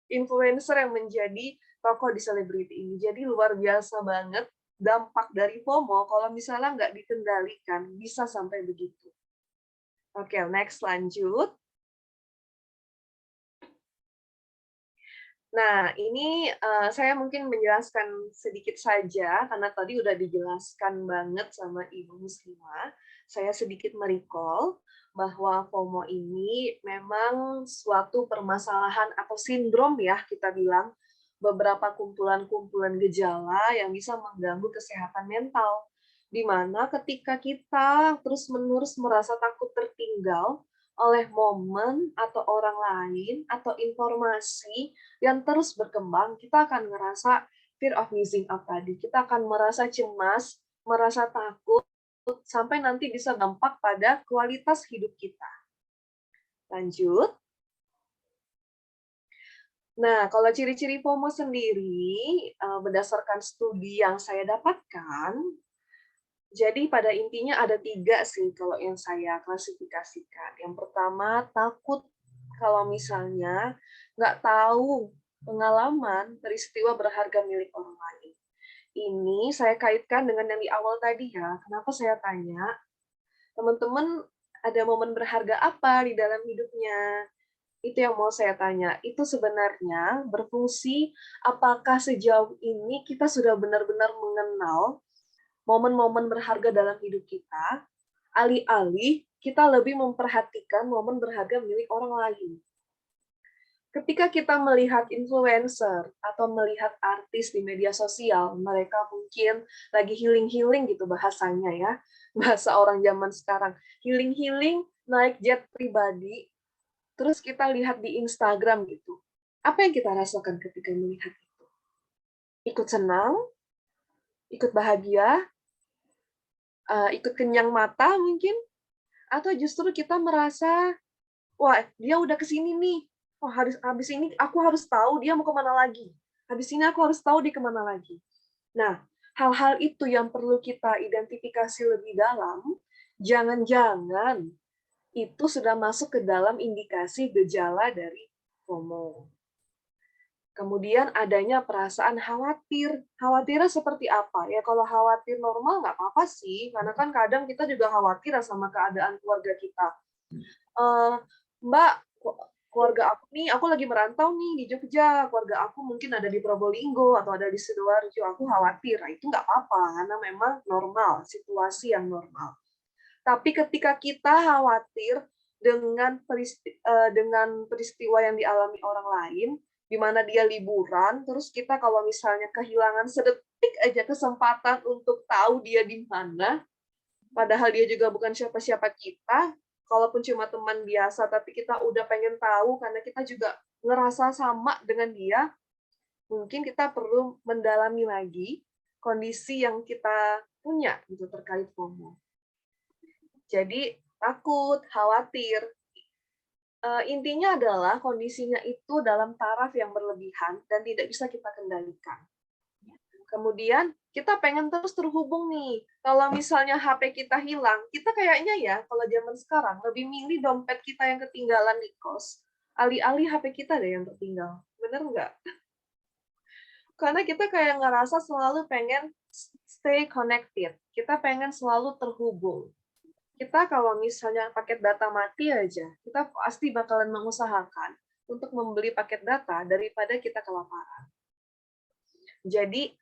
influencer yang menjadi tokoh di selebriti ini. Jadi luar biasa banget dampak dari FOMO kalau misalnya nggak dikendalikan, bisa sampai begitu. Oke, next lanjut. Nah, ini saya mungkin menjelaskan sedikit saja, karena tadi udah dijelaskan banget sama Ibu Muslimah. Saya sedikit merecall bahwa FOMO ini memang suatu permasalahan atau sindrom ya, kita bilang, beberapa kumpulan-kumpulan gejala yang bisa mengganggu kesehatan mental. Di mana ketika kita terus-menerus merasa takut tertinggal oleh momen atau orang lain atau informasi yang terus berkembang, kita akan ngerasa fear of missing out tadi. Kita akan merasa cemas, merasa takut, sampai nanti bisa dampak pada kualitas hidup kita. Lanjut. Nah, kalau ciri-ciri FOMO sendiri, berdasarkan studi yang saya dapatkan, jadi pada intinya ada 3 sih kalau yang saya klasifikasikan. Yang pertama, takut kalau misalnya nggak tahu pengalaman peristiwa berharga milik orang lain. Ini saya kaitkan dengan yang di awal tadi ya. Kenapa saya tanya, teman-teman ada momen berharga apa di dalam hidupnya? Itu yang mau saya tanya. Itu sebenarnya berfungsi apakah sejauh ini kita sudah benar-benar mengenal momen-momen berharga dalam hidup kita, alih-alih kita lebih memperhatikan momen berharga milik orang lain. Ketika kita melihat influencer atau melihat artis di media sosial, mereka mungkin lagi healing-healing gitu bahasanya ya, bahasa orang zaman sekarang. Healing-healing, naik jet pribadi, terus kita lihat di Instagram gitu. Apa yang kita rasakan ketika melihat itu? Ikut senang, ikut bahagia, ikut kenyang mata mungkin, atau justru kita merasa, wah dia udah kesini nih, oh habis ini aku harus tahu dia mau kemana lagi, habis ini aku harus tahu dia kemana lagi. Nah, hal-hal itu yang perlu kita identifikasi lebih dalam, jangan-jangan itu sudah masuk ke dalam indikasi gejala dari FOMO. Kemudian adanya perasaan khawatir. Khawatirnya seperti apa? Ya kalau khawatir normal nggak apa-apa sih, karena kan kadang kita juga khawatir sama keadaan keluarga kita. Mbak, keluarga aku nih, aku lagi merantau nih di Jogja, keluarga aku mungkin ada di Probolinggo atau ada di Sidoarjo, aku khawatir. Nah, itu nggak apa-apa, karena memang normal, situasi yang normal. Tapi ketika kita khawatir dengan peristiwa yang dialami orang lain, di mana dia liburan, terus kita kalau misalnya kehilangan sedetik aja kesempatan untuk tahu dia di mana, padahal dia juga bukan siapa-siapa kita, kalaupun cuma teman biasa, tapi kita udah pengen tahu karena kita juga ngerasa sama dengan dia, mungkin kita perlu mendalami lagi kondisi yang kita punya gitu terkait FOMO. Jadi takut, khawatir, intinya adalah kondisinya itu dalam taraf yang berlebihan dan tidak bisa kita kendalikan. Kemudian kita pengen terus terhubung nih. Kalau misalnya HP kita hilang, kita kayaknya ya kalau zaman sekarang lebih milih dompet kita yang ketinggalan di kos, alih-alih HP kita deh yang tertinggal. Bener nggak? Karena kita kayak ngerasa selalu pengen stay connected. Kita pengen selalu terhubung. Kita kalau misalnya paket data mati aja, kita pasti bakalan mengusahakan untuk membeli paket data daripada kita kelaparan. Jadi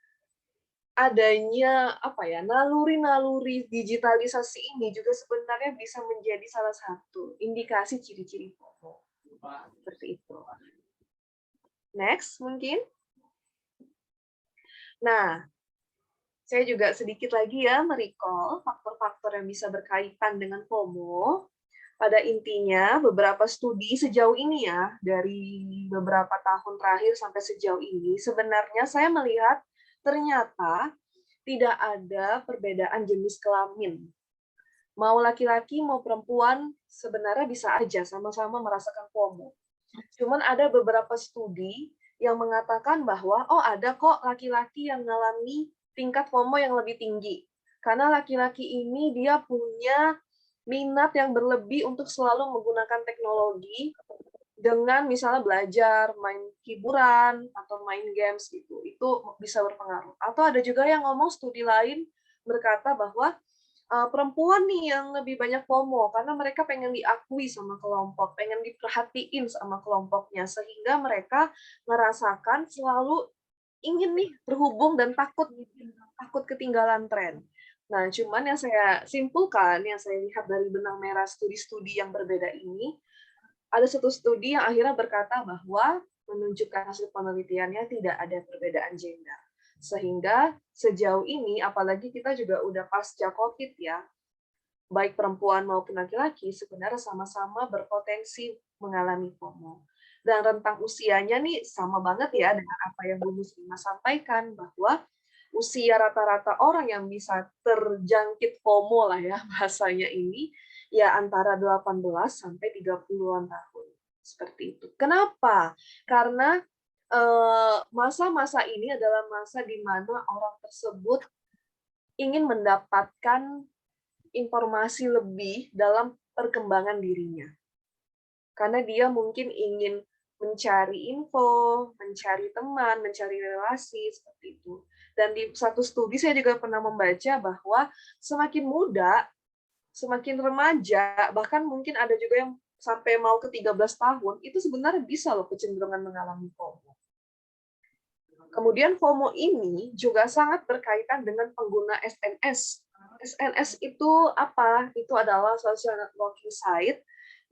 adanya naluri-naluri digitalisasi ini juga sebenarnya bisa menjadi salah satu indikasi ciri-ciri FOMO. Seperti itu. Next mungkin. Nah, saya juga sedikit lagi ya merecall faktor-faktor yang bisa berkaitan dengan FOMO. Pada intinya, beberapa studi sejauh ini ya, dari beberapa tahun terakhir sampai sejauh ini, sebenarnya saya melihat ternyata tidak ada perbedaan jenis kelamin. Mau laki-laki, mau perempuan, sebenarnya bisa aja sama-sama merasakan FOMO. Cuman ada beberapa studi yang mengatakan bahwa, oh ada kok laki-laki yang mengalami tingkat FOMO yang lebih tinggi. Karena laki-laki ini dia punya minat yang berlebih untuk selalu menggunakan teknologi dengan misalnya belajar, main hiburan, atau main games gitu. Itu bisa berpengaruh. Atau ada juga yang ngomong studi lain berkata bahwa perempuan nih yang lebih banyak FOMO karena mereka pengen diakui sama kelompok, pengen diperhatiin sama kelompoknya sehingga mereka merasakan selalu ingin nih terhubung dan takut ketinggalan tren. Nah, cuman yang saya simpulkan, yang saya lihat dari benang merah studi-studi yang berbeda ini, ada satu studi yang akhirnya berkata bahwa menunjukkan hasil penelitiannya tidak ada perbedaan gender. Sehingga sejauh ini, apalagi kita juga udah pasca COVID ya, baik perempuan maupun laki-laki sebenarnya sama-sama berpotensi mengalami FOMO. Dan rentang usianya nih sama banget ya dengan apa yang Bu Muslimah sampaikan, bahwa usia rata-rata orang yang bisa terjangkit FOMO lah ya bahasanya ini, ya antara 18 sampai 30-an tahun. Seperti itu. Kenapa? Karena masa-masa ini adalah masa di mana orang tersebut ingin mendapatkan informasi lebih dalam perkembangan dirinya. Karena dia mungkin ingin mencari info, mencari teman, mencari relasi, seperti itu. Dan di satu studi saya juga pernah membaca bahwa semakin muda, semakin remaja, bahkan mungkin ada juga yang sampai mau ke 13 tahun, itu sebenarnya bisa loh kecenderungan mengalami FOMO. Kemudian FOMO ini juga sangat berkaitan dengan pengguna SNS. SNS itu apa? Itu adalah social networking site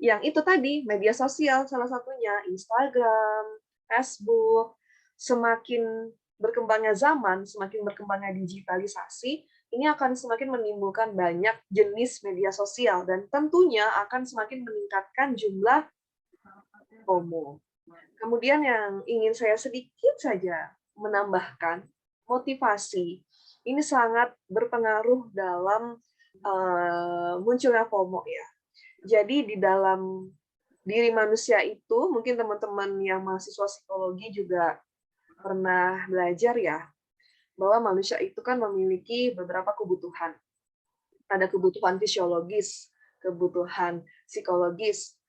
yang itu tadi, media sosial salah satunya, Instagram, Facebook. Semakin berkembangnya zaman, semakin berkembangnya digitalisasi, ini akan semakin menimbulkan banyak jenis media sosial dan tentunya akan semakin meningkatkan jumlah FOMO. Kemudian yang ingin saya sedikit saja menambahkan, motivasi. Ini sangat berpengaruh dalam munculnya FOMO ya. Jadi di dalam diri manusia itu, mungkin teman-teman yang mahasiswa psikologi juga pernah belajar ya, bahwa manusia itu kan memiliki beberapa kebutuhan. Ada kebutuhan fisiologis, kebutuhan psikologis,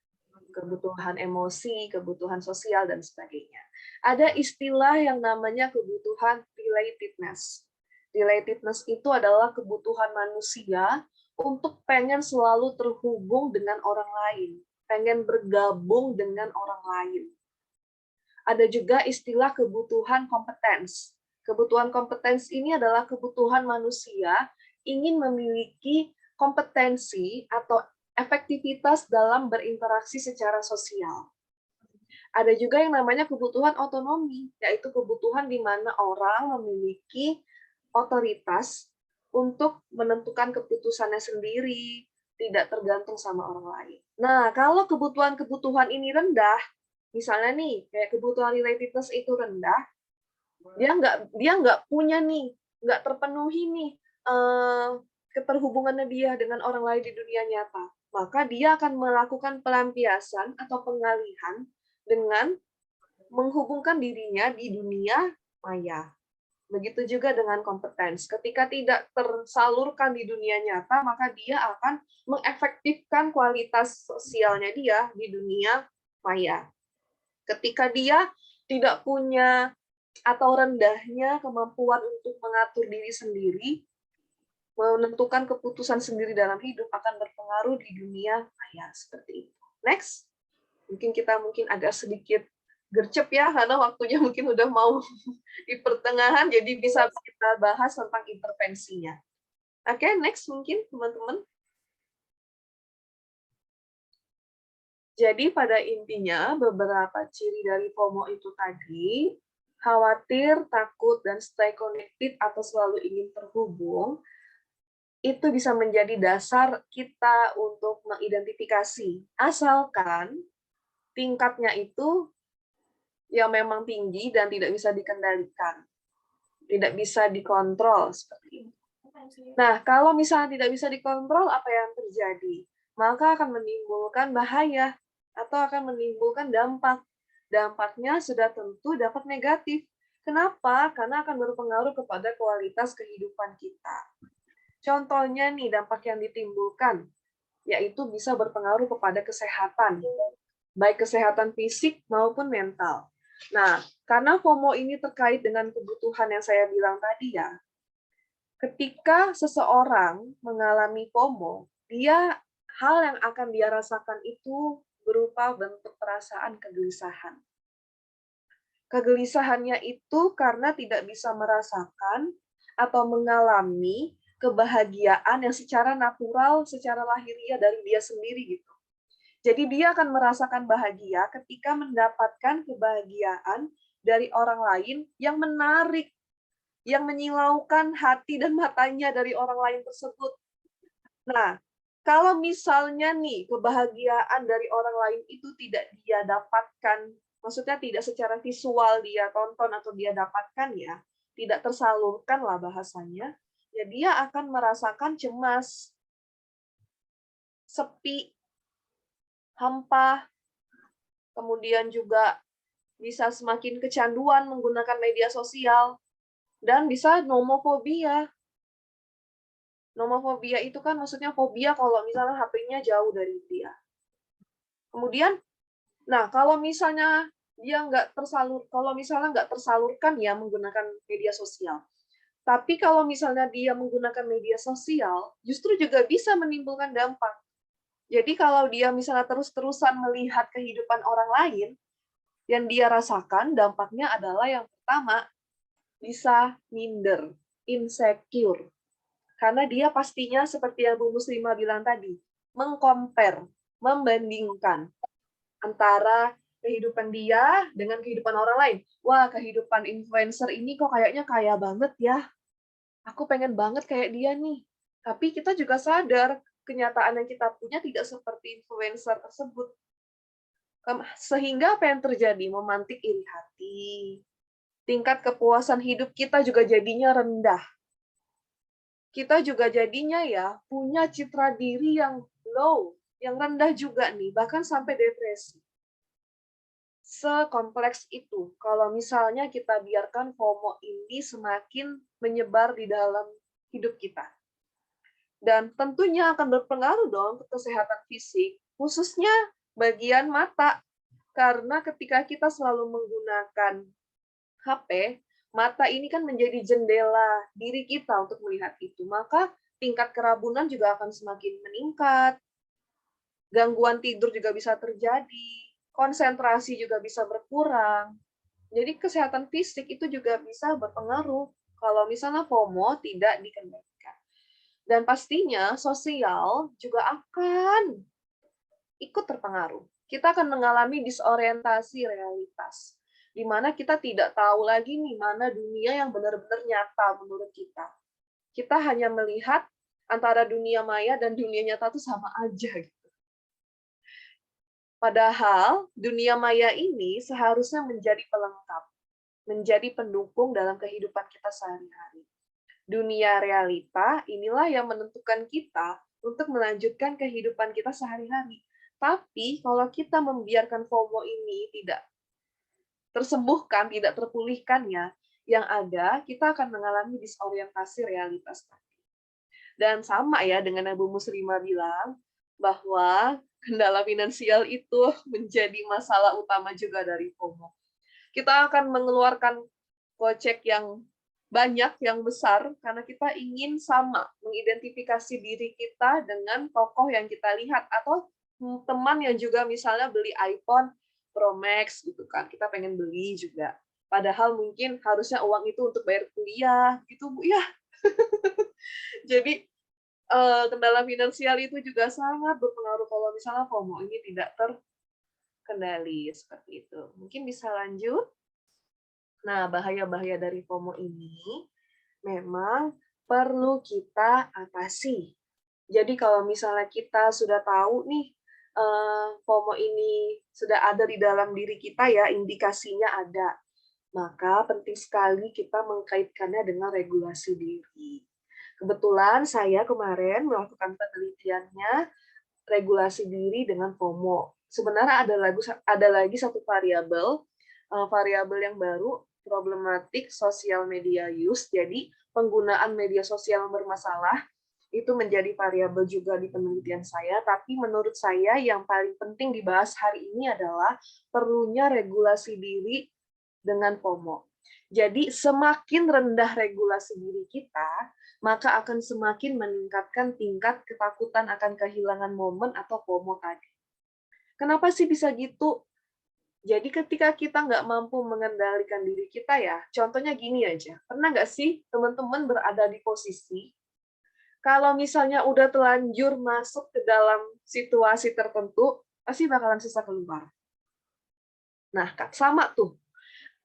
kebutuhan emosi, kebutuhan sosial, dan sebagainya. Ada istilah yang namanya kebutuhan relatedness. Relatedness itu adalah kebutuhan manusia untuk pengen selalu terhubung dengan orang lain, pengen bergabung dengan orang lain. Ada juga istilah kebutuhan kompetens. Kebutuhan kompetens ini adalah kebutuhan manusia ingin memiliki kompetensi atau efektivitas dalam berinteraksi secara sosial. Ada juga yang namanya kebutuhan otonomi, yaitu kebutuhan di mana orang memiliki otoritas untuk menentukan keputusannya sendiri, tidak tergantung sama orang lain. Nah, kalau kebutuhan-kebutuhan ini rendah, misalnya nih, kayak kebutuhan relatedness itu rendah, dia nggak punya nih, nggak terpenuhi nih keterhubungannya dia dengan orang lain di dunia nyata. Maka dia akan melakukan pelampiasan atau pengalihan dengan menghubungkan dirinya di dunia maya. Begitu juga dengan kompetens. Ketika tidak tersalurkan di dunia nyata, maka dia akan mengefektifkan kualitas sosialnya dia di dunia maya. Ketika dia tidak punya atau rendahnya kemampuan untuk mengatur diri sendiri, menentukan keputusan sendiri dalam hidup akan berpengaruh di dunia maya. Seperti itu. Next. Mungkin kita agak sedikit gercep ya, karena waktunya mungkin udah mau di pertengahan, jadi bisa kita bahas tentang intervensinya. Oke, next mungkin teman-teman. Jadi pada intinya beberapa ciri dari FOMO itu tadi, khawatir, takut, dan stay connected atau selalu ingin terhubung, itu bisa menjadi dasar kita untuk mengidentifikasi. Asalkan tingkatnya itu yang memang tinggi dan tidak bisa dikendalikan, tidak bisa dikontrol seperti itu. Nah, kalau misalnya tidak bisa dikontrol, apa yang terjadi? Maka akan menimbulkan bahaya atau akan menimbulkan dampak. Dampaknya sudah tentu dapat negatif. Kenapa? Karena akan berpengaruh kepada kualitas kehidupan kita. Contohnya nih dampak yang ditimbulkan. yaitu bisa berpengaruh kepada kesehatan, baik kesehatan fisik maupun mental. Nah, karena FOMO ini terkait dengan kebutuhan yang saya bilang tadi ya, ketika seseorang mengalami FOMO, hal yang akan dia rasakan itu berupa bentuk perasaan kegelisahan. Kegelisahannya itu karena tidak bisa merasakan atau mengalami kebahagiaan yang secara natural, secara lahiriah dari dia sendiri gitu. Jadi dia akan merasakan bahagia ketika mendapatkan kebahagiaan dari orang lain yang menarik, yang menyilaukan hati dan matanya dari orang lain tersebut. Nah, kalau misalnya nih kebahagiaan dari orang lain itu tidak dia dapatkan, maksudnya tidak secara visual dia tonton atau dia dapatkan ya, tidak tersalurkan lah bahasanya, ya dia akan merasakan cemas, sepi, hampa, kemudian juga bisa semakin kecanduan menggunakan media sosial, dan bisa nomofobia. Nomofobia itu kan maksudnya fobia kalau misalnya HP-nya jauh dari dia. Kemudian, nah kalau misalnya dia kalau misalnya nggak tersalurkan ya menggunakan media sosial. Tapi kalau misalnya dia menggunakan media sosial, justru juga bisa menimbulkan dampak. Jadi kalau dia misalnya terus-terusan melihat kehidupan orang lain, yang dia rasakan dampaknya adalah yang pertama, bisa minder, insecure. Karena dia pastinya seperti yang Bu Muslimah bilang tadi, mengcompare, membandingkan antara kehidupan dia dengan kehidupan orang lain. Wah, kehidupan influencer ini kok kayaknya kaya banget ya. Aku pengen banget kayak dia nih. Tapi kita juga sadar kenyataan yang kita punya tidak seperti influencer tersebut. Sehingga apa yang terjadi? Memantik iri hati. Tingkat kepuasan hidup kita juga jadinya rendah. Kita juga jadinya ya punya citra diri yang low, yang rendah juga nih, bahkan sampai depresi. Sekompleks itu kalau misalnya kita biarkan FOMO ini semakin menyebar di dalam hidup kita. Dan tentunya akan berpengaruh dong ke kesehatan fisik, khususnya bagian mata. Karena ketika kita selalu menggunakan HP, mata ini kan menjadi jendela diri kita untuk melihat itu. Maka tingkat kerabunan juga akan semakin meningkat, gangguan tidur juga bisa terjadi, konsentrasi juga bisa berkurang. Jadi kesehatan fisik itu juga bisa berpengaruh kalau misalnya FOMO tidak dikendalikan. Dan pastinya sosial juga akan ikut terpengaruh. Kita akan mengalami disorientasi realitas, di mana kita tidak tahu lagi nih mana dunia yang benar-benar nyata menurut kita. Kita hanya melihat antara dunia maya dan dunia nyata itu sama aja gitu. Padahal dunia maya ini seharusnya menjadi pelengkap, menjadi pendukung dalam kehidupan kita sehari-hari. Dunia realita inilah yang menentukan kita untuk melanjutkan kehidupan kita sehari-hari. Tapi kalau kita membiarkan FOMO ini tidak tersembuhkan, tidak terpulihkannya, yang ada kita akan mengalami disorientasi realitas tadi. Dan sama ya dengan yang Bu Muslimah bilang, bahwa kendala finansial itu menjadi masalah utama juga dari FOMO. Kita akan mengeluarkan kocek yang banyak, yang besar, karena kita ingin sama mengidentifikasi diri kita dengan tokoh yang kita lihat, atau teman yang juga misalnya beli iPhone Pro Max gitu kan, kita pengen beli juga. Padahal mungkin harusnya uang itu untuk bayar kuliah, gitu Bu ya. Jadi kendala finansial itu juga sangat berpengaruh kalau misalnya FOMO ini tidak terkendali seperti itu. Mungkin bisa lanjut. Nah, bahaya-bahaya dari FOMO ini memang perlu kita atasi. Jadi kalau misalnya kita sudah tahu nih FOMO ini sudah ada di dalam diri kita ya, indikasinya ada, maka penting sekali kita mengkaitkannya dengan regulasi diri. Kebetulan saya kemarin melakukan penelitiannya regulasi diri dengan FOMO. Sebenarnya ada lagi satu variabel yang baru, problematik social media use. Jadi penggunaan media sosial yang bermasalah itu menjadi variabel juga di penelitian saya, tapi menurut saya yang paling penting dibahas hari ini adalah perlunya regulasi diri dengan FOMO. Jadi semakin rendah regulasi diri kita, maka akan semakin meningkatkan tingkat ketakutan akan kehilangan momen atau FOMO tadi. Kenapa sih bisa gitu? Jadi ketika kita nggak mampu mengendalikan diri kita ya, contohnya gini aja, pernah nggak sih teman-teman berada di posisi, kalau misalnya udah telanjur masuk ke dalam situasi tertentu, pasti bakalan susah keluar. Nah, sama tuh,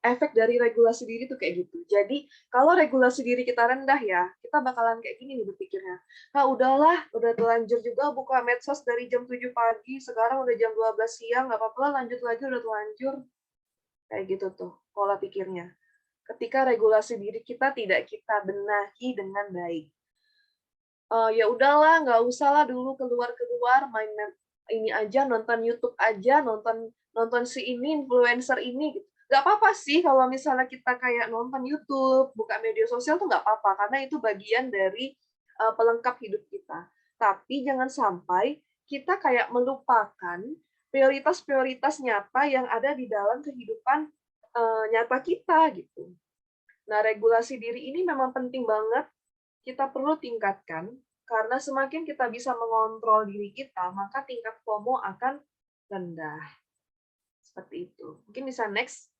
efek dari regulasi diri tuh kayak gitu. Jadi, kalau regulasi diri kita rendah ya, kita bakalan kayak gini nih berpikirnya. Nah, udahlah, udah telanjur juga buka medsos dari jam 7 pagi, sekarang udah jam 12 siang, nggak apa-apa, lanjut lagi udah telanjur. Kayak gitu tuh, pola pikirnya. Ketika regulasi diri kita tidak kita benahi dengan baik. Ya udahlah, nggak usah lah dulu keluar-keluar, main ini aja, nonton YouTube aja, nonton si ini, influencer ini, gitu. Nggak apa-apa sih kalau misalnya kita kayak nonton YouTube, buka media sosial tuh nggak apa-apa, karena itu bagian dari pelengkap hidup kita. Tapi jangan sampai kita kayak melupakan prioritas-prioritas nyata yang ada di dalam kehidupan nyata kita gitu. Nah, regulasi diri ini memang penting banget kita perlu tingkatkan, karena semakin kita bisa mengontrol diri kita, maka tingkat FOMO akan rendah. Seperti itu. Mungkin bisa next.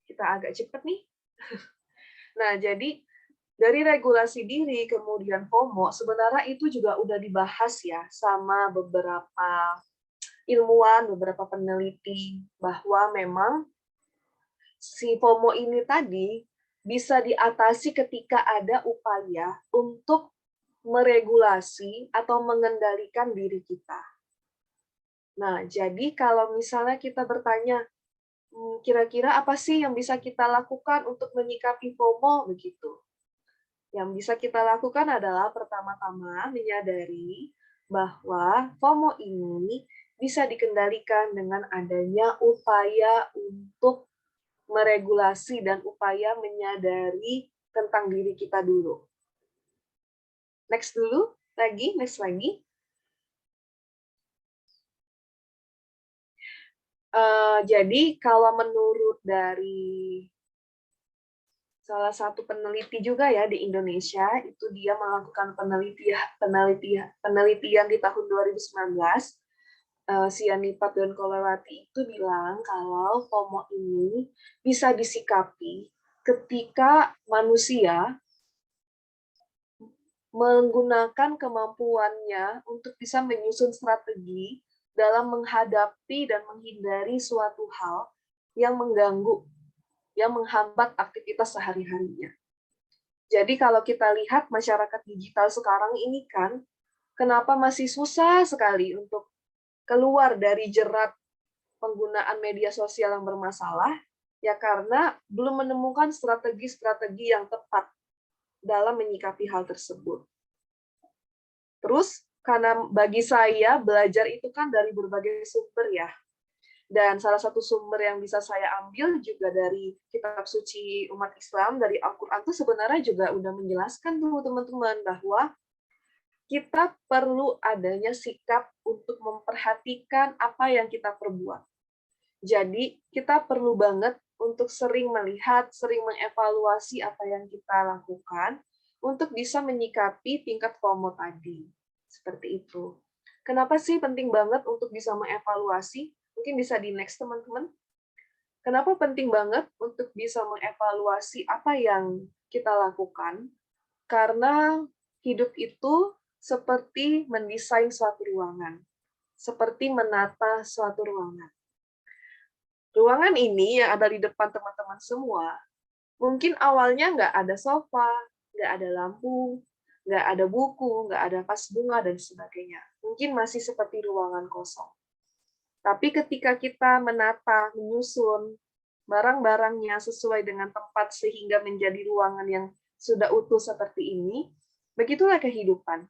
Kita agak cepat nih. Nah, jadi dari regulasi diri, kemudian FOMO, sebenarnya itu juga udah dibahas ya sama beberapa ilmuwan, beberapa peneliti, bahwa memang si FOMO ini tadi bisa diatasi ketika ada upaya untuk meregulasi atau mengendalikan diri kita. Nah, jadi kalau misalnya kita bertanya, kira-kira apa sih yang bisa kita lakukan untuk menyikapi FOMO begitu? Yang bisa kita lakukan adalah pertama-tama menyadari bahwa FOMO ini bisa dikendalikan dengan adanya upaya untuk meregulasi dan upaya menyadari tentang diri kita dulu. Next dulu, next lagi. Jadi kalau menurut dari salah satu peneliti juga ya di Indonesia, itu dia melakukan penelitian di tahun 2019, Sianipat dan Kolewati itu bilang kalau FOMO ini bisa disikapi ketika manusia menggunakan kemampuannya untuk bisa menyusun strategi dalam menghadapi dan menghindari suatu hal yang mengganggu, yang menghambat aktivitas sehari-harinya. Jadi kalau kita lihat masyarakat digital sekarang ini kan, kenapa masih susah sekali untuk keluar dari jerat penggunaan media sosial yang bermasalah, ya karena belum menemukan strategi-strategi yang tepat dalam menyikapi hal tersebut. Terus, karena bagi saya belajar itu kan dari berbagai sumber ya. Dan salah satu sumber yang bisa saya ambil juga dari kitab suci umat Islam, dari Al-Quran itu sebenarnya juga udah menjelaskan tuh teman-teman bahwa kita perlu adanya sikap untuk memperhatikan apa yang kita perbuat. Jadi, kita perlu banget untuk sering melihat, sering mengevaluasi apa yang kita lakukan untuk bisa menyikapi tingkat FOMO tadi. Seperti itu. Kenapa sih penting banget untuk bisa mengevaluasi? Mungkin bisa di next, teman-teman. Kenapa penting banget untuk bisa mengevaluasi apa yang kita lakukan? Karena hidup itu seperti mendesain suatu ruangan, seperti menata suatu ruangan. Ruangan ini yang ada di depan teman-teman semua, mungkin awalnya nggak ada sofa, nggak ada lampu, nggak ada buku, nggak ada vas bunga, dan sebagainya. Mungkin masih seperti ruangan kosong. Tapi ketika kita menata, menyusun barang-barangnya sesuai dengan tempat sehingga menjadi ruangan yang sudah utuh seperti ini, begitulah kehidupan.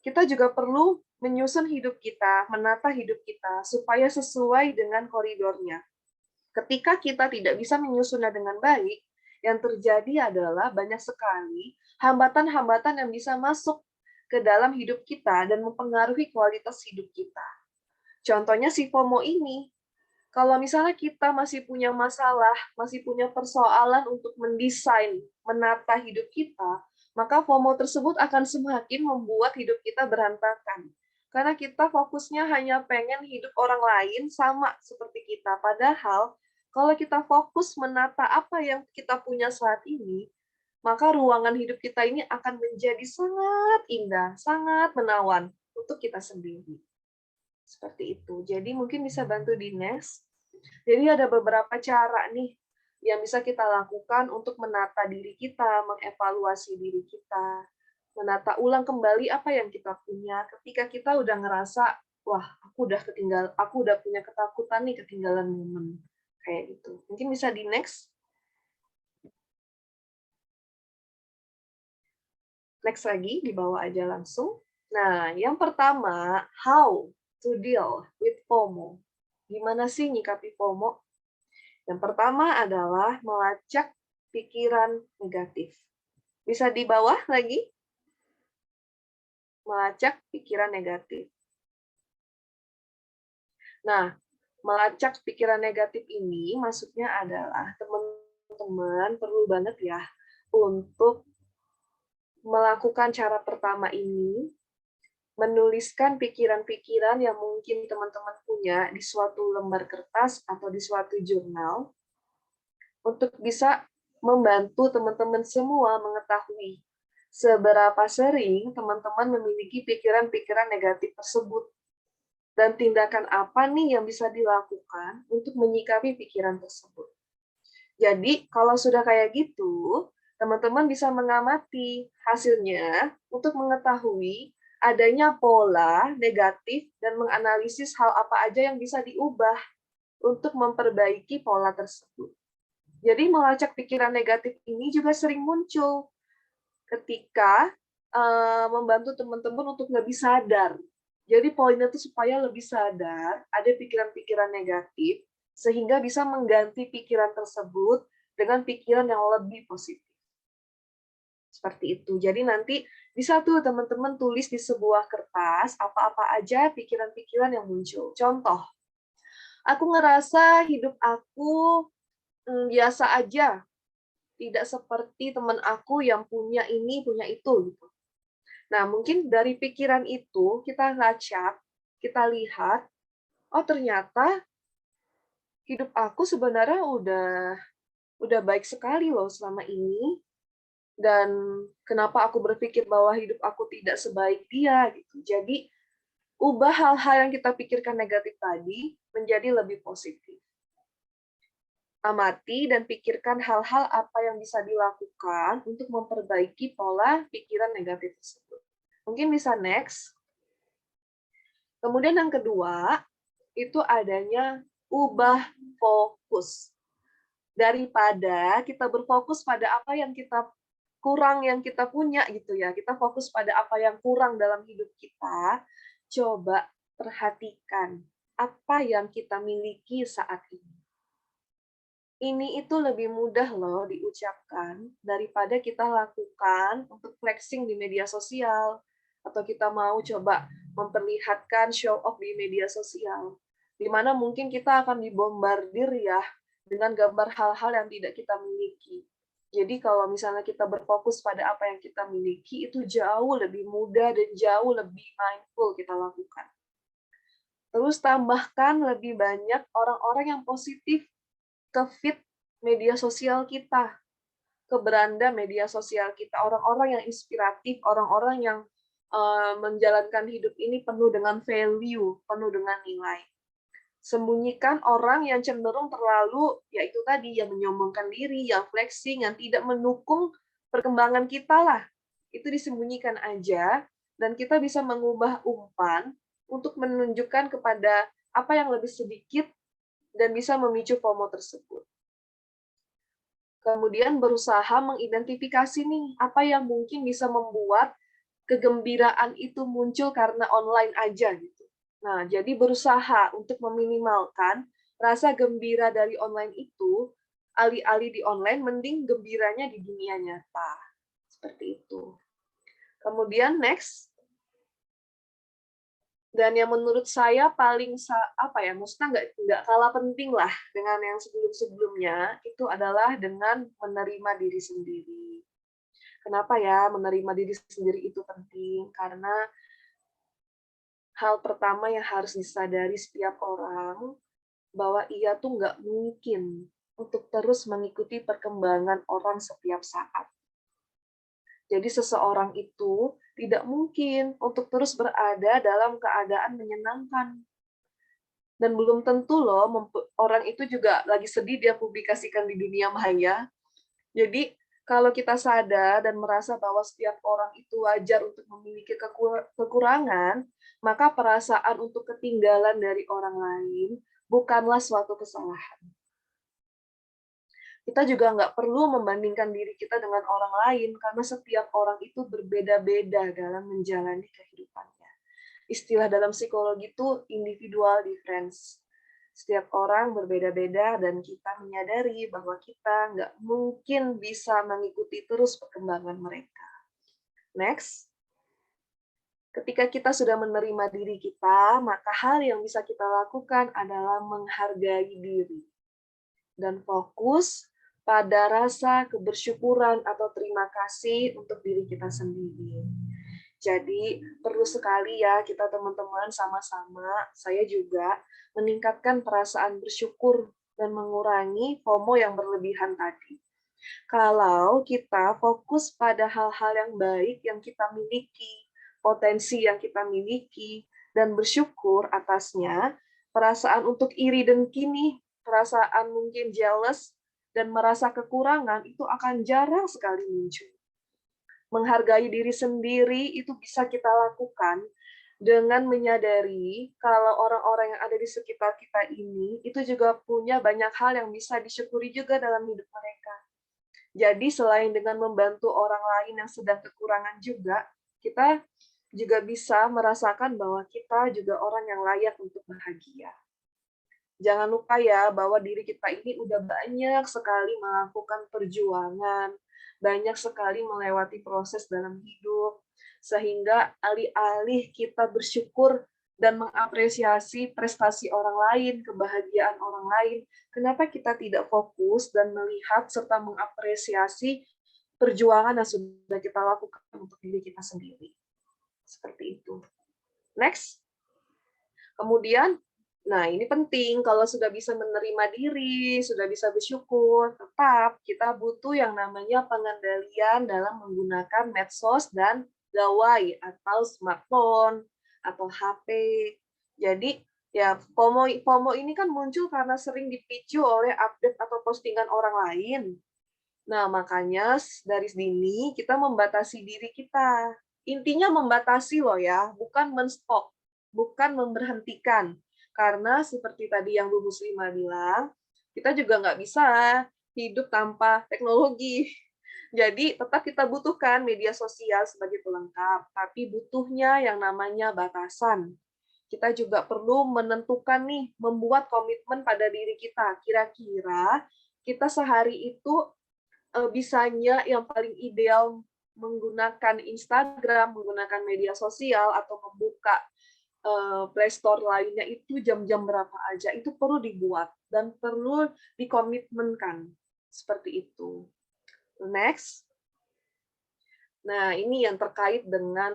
Kita juga perlu menyusun hidup kita, menata hidup kita, supaya sesuai dengan koridornya. Ketika kita tidak bisa menyusunnya dengan baik, yang terjadi adalah banyak sekali hambatan-hambatan yang bisa masuk ke dalam hidup kita dan mempengaruhi kualitas hidup kita. Contohnya si FOMO ini. Kalau misalnya kita masih punya masalah, masih punya persoalan untuk mendesain, menata hidup kita, maka FOMO tersebut akan semakin membuat hidup kita berantakan. Karena kita fokusnya hanya pengen hidup orang lain sama seperti kita. Padahal, kalau kita fokus menata apa yang kita punya saat ini, maka ruangan hidup kita ini akan menjadi sangat indah, sangat menawan untuk kita sendiri. Seperti itu. Jadi mungkin bisa bantu di next. Jadi ada beberapa cara nih yang bisa kita lakukan untuk menata diri kita, mengevaluasi diri kita, menata ulang kembali apa yang kita punya ketika kita udah ngerasa, wah, aku udah punya ketakutan nih ketinggalan momen kayak gitu. Mungkin bisa di next. Next lagi, dibawa aja langsung. Nah, yang pertama, how to deal with FOMO. Gimana sih nyikapi FOMO? Yang pertama adalah melacak pikiran negatif. Bisa di bawah lagi? Melacak pikiran negatif. Nah, melacak pikiran negatif ini maksudnya adalah teman-teman perlu banget ya untuk melakukan cara pertama ini, menuliskan pikiran-pikiran yang mungkin teman-teman punya di suatu lembar kertas atau di suatu jurnal, untuk bisa membantu teman-teman semua mengetahui seberapa sering teman-teman memiliki pikiran-pikiran negatif tersebut, dan tindakan apa nih yang bisa dilakukan untuk menyikapi pikiran tersebut. Jadi, kalau sudah kayak gitu, teman-teman bisa mengamati hasilnya untuk mengetahui adanya pola negatif dan menganalisis hal apa aja yang bisa diubah untuk memperbaiki pola tersebut. Jadi melacak pikiran negatif ini juga sering muncul ketika membantu teman-teman untuk lebih sadar. Jadi poinnya itu supaya lebih sadar ada pikiran-pikiran negatif, sehingga bisa mengganti pikiran tersebut dengan pikiran yang lebih positif. Seperti itu. Jadi nanti bisa tuh teman-teman tulis di sebuah kertas apa-apa aja pikiran-pikiran yang muncul. Contoh, aku ngerasa hidup aku biasa aja, tidak seperti teman aku yang punya ini, punya itu, gitu. Nah, mungkin dari pikiran itu kita lacak, kita lihat, oh ternyata hidup aku sebenarnya udah baik sekali loh selama ini, dan kenapa aku berpikir bahwa hidup aku tidak sebaik dia, gitu. Jadi, ubah hal-hal yang kita pikirkan negatif tadi menjadi lebih positif. Amati dan pikirkan hal-hal apa yang bisa dilakukan untuk memperbaiki pola pikiran negatif tersebut. Mungkin bisa next. Kemudian yang kedua, itu adanya ubah fokus. Daripada kita berfokus pada apa yang kita kurang yang kita punya gitu ya, kita fokus pada apa yang kurang dalam hidup kita, coba perhatikan apa yang kita miliki saat ini. Ini itu lebih mudah loh diucapkan daripada kita lakukan untuk flexing di media sosial, atau kita mau coba memperlihatkan show off di media sosial, di mana mungkin kita akan dibombardir ya dengan gambar hal-hal yang tidak kita miliki. Jadi kalau misalnya kita berfokus pada apa yang kita miliki, itu jauh lebih mudah dan jauh lebih mindful kita lakukan. Terus tambahkan lebih banyak orang-orang yang positif ke feed media sosial kita, ke beranda media sosial kita, orang-orang yang inspiratif, orang-orang yang menjalankan hidup ini penuh dengan value, penuh dengan nilai. Sembunyikan orang yang cenderung terlalu, yaitu tadi, yang menyombongkan diri, yang flexing, yang tidak mendukung perkembangan kita lah. Itu disembunyikan aja, dan kita bisa mengubah umpan untuk menunjukkan kepada apa yang lebih sedikit dan bisa memicu FOMO tersebut. Kemudian berusaha mengidentifikasi nih, apa yang mungkin bisa membuat kegembiraan itu muncul karena online aja gitu. Nah, jadi berusaha untuk meminimalkan rasa gembira dari online itu, alih-alih di online, mending gembiranya di dunia nyata. Seperti itu. Kemudian next, Dan yang menurut saya paling maksudnya nggak kalah penting lah dengan yang sebelum-sebelumnya, itu adalah dengan menerima diri sendiri. Kenapa ya menerima diri sendiri itu penting? Karena hal pertama yang harus disadari setiap orang, bahwa ia tuh nggak mungkin untuk terus mengikuti perkembangan orang setiap saat. Jadi seseorang itu tidak mungkin untuk terus berada dalam keadaan menyenangkan. Dan belum tentu loh orang itu juga lagi sedih dia publikasikan di dunia maya. Jadi kalau kita sadar dan merasa bahwa setiap orang itu wajar untuk memiliki kekurangan, maka perasaan untuk ketinggalan dari orang lain bukanlah suatu kesalahan. Kita juga nggak perlu membandingkan diri kita dengan orang lain, karena setiap orang itu berbeda-beda dalam menjalani kehidupannya. Istilah dalam psikologi itu individual difference. Setiap orang berbeda-beda dan kita menyadari bahwa kita nggak mungkin bisa mengikuti terus perkembangan mereka. Next. Ketika kita sudah menerima diri kita, maka hal yang bisa kita lakukan adalah menghargai diri dan fokus pada rasa kebersyukuran atau terima kasih untuk diri kita sendiri. Jadi perlu sekali ya kita teman-teman sama-sama, saya juga meningkatkan perasaan bersyukur dan mengurangi FOMO yang berlebihan tadi. Kalau kita fokus pada hal-hal yang baik yang kita miliki, potensi yang kita miliki, dan bersyukur atasnya, perasaan untuk iri dengki nih, perasaan mungkin jealous, dan merasa kekurangan itu akan jarang sekali muncul. Menghargai diri sendiri itu bisa kita lakukan dengan menyadari kalau orang-orang yang ada di sekitar kita ini itu juga punya banyak hal yang bisa disyukuri juga dalam hidup mereka. Jadi selain dengan membantu orang lain yang sedang kekurangan juga, kita juga bisa merasakan bahwa kita juga orang yang layak untuk bahagia. Jangan lupa ya bahwa diri kita ini udah banyak sekali melakukan perjuangan, banyak sekali melewati proses dalam hidup, sehingga alih-alih kita bersyukur dan mengapresiasi prestasi orang lain, kebahagiaan orang lain, kenapa kita tidak fokus dan melihat serta mengapresiasi perjuangan yang sudah kita lakukan untuk diri kita sendiri. Seperti itu. Next. Kemudian, nah ini penting kalau sudah bisa menerima diri, sudah bisa bersyukur, tetap kita butuh yang namanya pengendalian dalam menggunakan medsos dan gawai atau smartphone atau HP. Jadi ya FOMO ini kan muncul karena sering dipicu oleh update atau postingan orang lain. Nah, makanya dari sini kita membatasi diri kita. Intinya membatasi loh ya, bukan men-stop, bukan memberhentikan. Karena seperti tadi yang Bu Muslimah bilang, kita juga nggak bisa hidup tanpa teknologi. Jadi tetap kita butuhkan media sosial sebagai pelengkap, tapi butuhnya yang namanya batasan. Kita juga perlu menentukan nih, membuat komitmen pada diri kita. Kira-kira kita sehari itu bisanya yang paling ideal menggunakan Instagram, menggunakan media sosial, atau membuka Play Store lainnya itu jam-jam berapa aja, itu perlu dibuat dan perlu dikomitmenkan. Seperti itu. Next. Nah, ini yang terkait dengan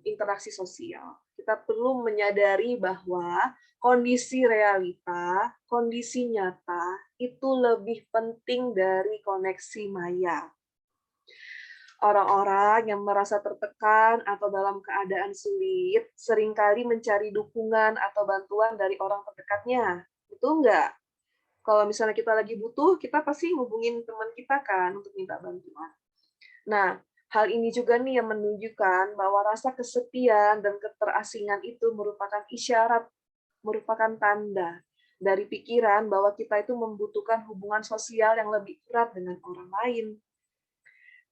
interaksi sosial. Kita perlu menyadari bahwa kondisi realita, kondisi nyata, itu lebih penting dari koneksi maya. Orang-orang yang merasa tertekan atau dalam keadaan sulit seringkali mencari dukungan atau bantuan dari orang terdekatnya. Betul nggak? Kalau misalnya kita lagi butuh, kita pasti hubungin teman kita kan untuk minta bantuan. Nah, hal ini juga nih yang menunjukkan bahwa rasa kesepian dan keterasingan itu merupakan isyarat, merupakan tanda dari pikiran bahwa kita itu membutuhkan hubungan sosial yang lebih erat dengan orang lain.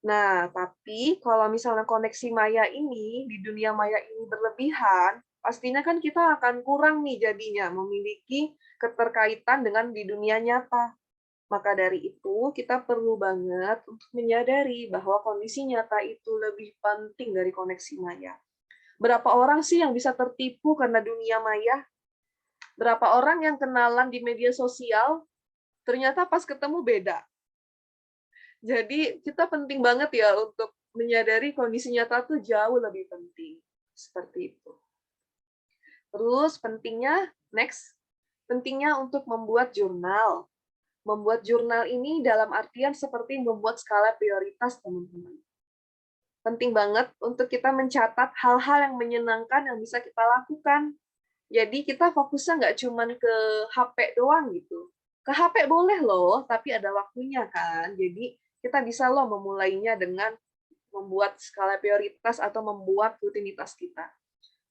Nah, tapi kalau misalnya koneksi maya ini, di dunia maya ini berlebihan, pastinya kan kita akan kurang nih jadinya memiliki keterkaitan dengan di dunia nyata. Maka dari itu, kita perlu banget untuk menyadari bahwa kondisi nyata itu lebih penting dari koneksi maya. Berapa orang sih yang bisa tertipu karena dunia maya? Berapa orang yang kenalan di media sosial, ternyata pas ketemu beda. Jadi kita penting banget ya untuk menyadari kondisi nyata tuh jauh lebih penting. Seperti itu. Terus pentingnya untuk membuat jurnal. Membuat jurnal ini dalam artian seperti membuat skala prioritas, teman-teman. Penting banget untuk kita mencatat hal-hal yang menyenangkan yang bisa kita lakukan. Jadi kita fokusnya nggak cuma ke HP doang gitu. Ke HP boleh loh, tapi ada waktunya kan. Jadi kita bisa loh memulainya dengan membuat skala prioritas atau membuat rutinitas kita.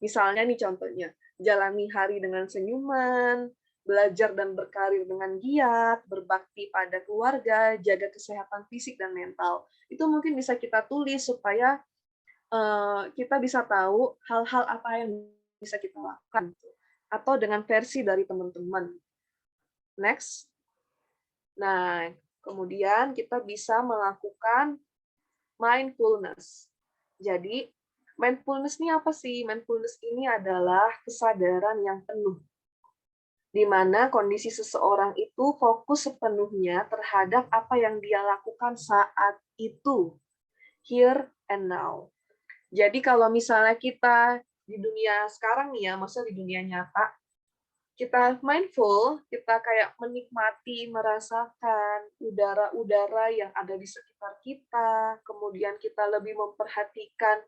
Misalnya nih contohnya, jalani hari dengan senyuman, belajar dan berkarir dengan giat, berbakti pada keluarga, jaga kesehatan fisik dan mental. Itu mungkin bisa kita tulis supaya kita bisa tahu hal-hal apa yang bisa kita lakukan. Atau dengan versi dari teman-teman. Next. Nah, kemudian kita bisa melakukan mindfulness. Jadi, mindfulness ini apa sih? Mindfulness ini adalah kesadaran yang penuh, di mana kondisi seseorang itu fokus sepenuhnya terhadap apa yang dia lakukan saat itu, here and now. Jadi kalau misalnya kita di dunia sekarang nih ya, maksudnya di dunia nyata, kita mindful, kita kayak menikmati, merasakan udara-udara yang ada di sekitar kita, kemudian kita lebih memperhatikan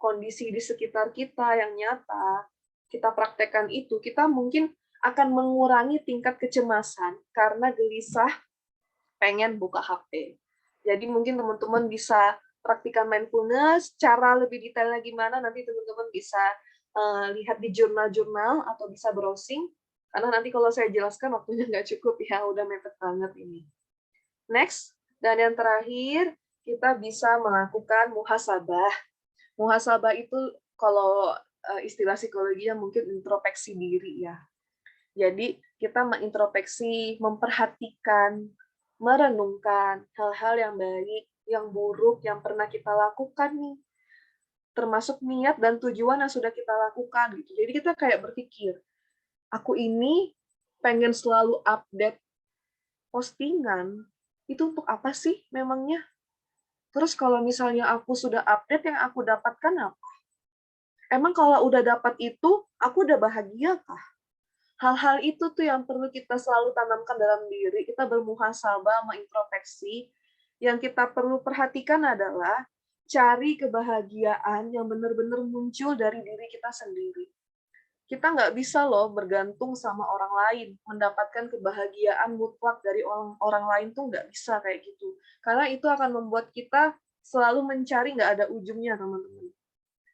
kondisi di sekitar kita yang nyata, kita praktekkan itu, kita mungkin akan mengurangi tingkat kecemasan karena gelisah pengen buka HP. Jadi mungkin teman-teman bisa praktikan mindfulness, cara lebih detailnya gimana nanti teman-teman bisa lihat di jurnal-jurnal atau bisa browsing, karena nanti kalau saya jelaskan waktunya nggak cukup ya, udah mepet banget ini. Next, dan yang terakhir, kita bisa melakukan muhasabah. Muhasabah itu kalau istilah psikologinya mungkin introspeksi diri ya. Jadi kita mengintrospeksi, memperhatikan, merenungkan hal-hal yang baik, yang buruk, yang pernah kita lakukan nih, termasuk niat dan tujuan yang sudah kita lakukan gitu. Jadi kita kayak berpikir, aku ini pengen selalu update postingan, itu untuk apa sih memangnya? Terus kalau misalnya aku sudah update, yang aku dapatkan apa? Emang kalau udah dapat itu, aku udah bahagia kah? Hal-hal itu tuh yang perlu kita selalu tanamkan dalam diri, kita bermuhasabah, mengintrospeksi. Yang kita perlu perhatikan adalah cari kebahagiaan yang benar-benar muncul dari diri kita sendiri. Kita nggak bisa loh bergantung sama orang lain, mendapatkan kebahagiaan mutlak dari orang lain tuh nggak bisa kayak gitu. Karena itu akan membuat kita selalu mencari nggak ada ujungnya, teman-teman.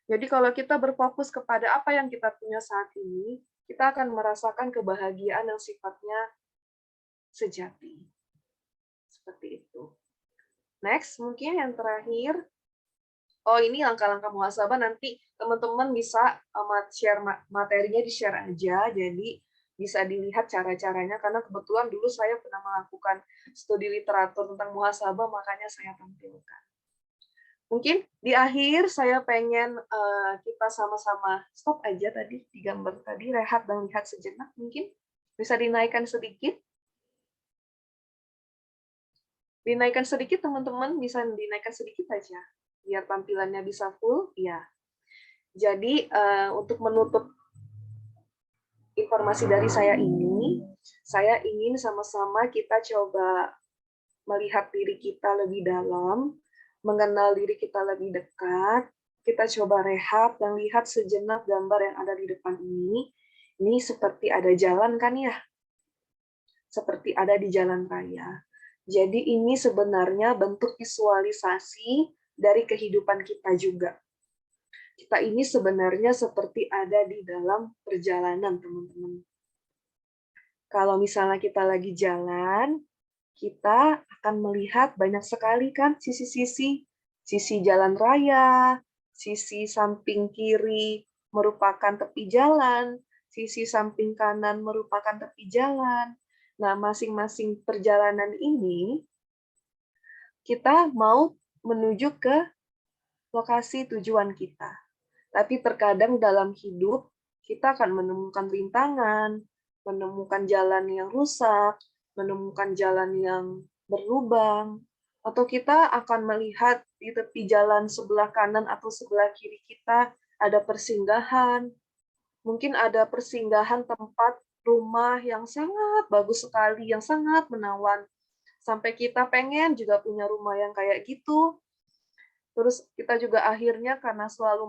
Jadi kalau kita berfokus kepada apa yang kita punya saat ini, kita akan merasakan kebahagiaan yang sifatnya sejati. Seperti itu. Next, mungkin yang terakhir, ini langkah-langkah muhasabah, nanti teman-teman bisa share materinya, di-share aja, jadi bisa dilihat cara-caranya, karena kebetulan dulu saya pernah melakukan studi literatur tentang muhasabah, makanya saya tampilkan. Mungkin di akhir saya pengen kita sama-sama stop aja tadi di gambar tadi, rehat dan lihat sejenak. Mungkin bisa dinaikkan sedikit. Dinaikkan sedikit teman-teman, bisa dinaikkan sedikit aja biar tampilannya bisa full. Ya. Jadi untuk menutup informasi dari saya ini, saya ingin sama-sama kita coba melihat diri kita lebih dalam, mengenal diri kita lebih dekat, kita coba rehat dan lihat sejenak gambar yang ada di depan ini. Ini seperti ada jalan kan ya? Seperti ada di jalan raya. Jadi ini sebenarnya bentuk visualisasi dari kehidupan kita juga. Kita ini sebenarnya seperti ada di dalam perjalanan, teman-teman. Kalau misalnya kita lagi jalan, kita akan melihat banyak sekali kan sisi jalan raya, sisi samping kiri merupakan tepi jalan, sisi samping kanan merupakan tepi jalan. Nah, masing-masing perjalanan ini kita mau menuju ke lokasi tujuan kita. Tapi terkadang dalam hidup kita akan menemukan rintangan, menemukan jalan yang rusak, menemukan jalan yang berlubang, atau kita akan melihat di tepi jalan sebelah kanan atau sebelah kiri kita ada persinggahan. Mungkin ada persinggahan tempat rumah yang sangat bagus sekali, yang sangat menawan. Sampai kita pengen juga punya rumah yang kayak gitu. Terus kita juga akhirnya karena selalu